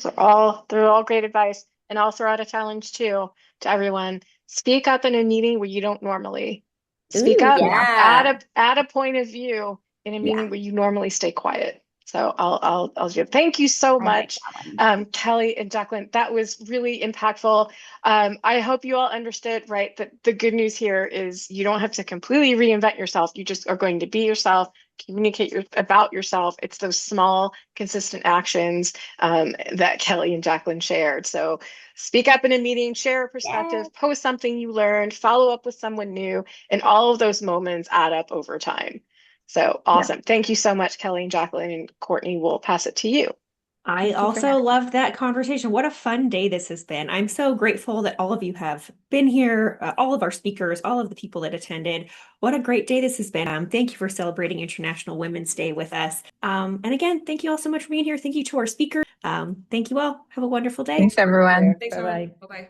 Speaker 4: They're all great advice. And I'll throw out a challenge too to everyone. Speak up in a meeting where you don't normally speak
Speaker 5: Ooh,
Speaker 4: up.
Speaker 6: Yeah.
Speaker 5: yeah.
Speaker 4: Add a point of view in a
Speaker 5: Yeah.
Speaker 4: meeting where you normally stay quiet. So I'll do it. Thank you so
Speaker 5: I like
Speaker 4: much,
Speaker 5: that one.
Speaker 4: Kelly and Jacqueline. That was really impactful. I hope you all understood, right, that the good news here is you don't have to completely reinvent yourself. You just are going to be yourself, about yourself. It's those small, consistent actions that Kelly and Jacqueline shared. So speak up in a meeting, share a
Speaker 5: Yeah.
Speaker 4: perspective, post something you learned, follow up with someone new, and all of those moments add up over time. So
Speaker 5: Yeah.
Speaker 4: awesome. Thank you so much, Kelly and Jacqueline, and Courtney. We'll pass it to you.
Speaker 1: I
Speaker 5: Thank you for
Speaker 1: also
Speaker 5: having me.
Speaker 1: loved that conversation. What a fun day this has been. I'm so grateful that all of you have been here, all of our speakers, all of the people that attended. What a great day this has been. Thank you for celebrating International Women's Day with us. And again, thank you all so much for being here. Thank you to our speakers. Thank you all. Have a wonderful day.
Speaker 6: Thanks, everyone.
Speaker 3: Thanks, everyone.
Speaker 2: Bye-bye.
Speaker 3: Bye-bye.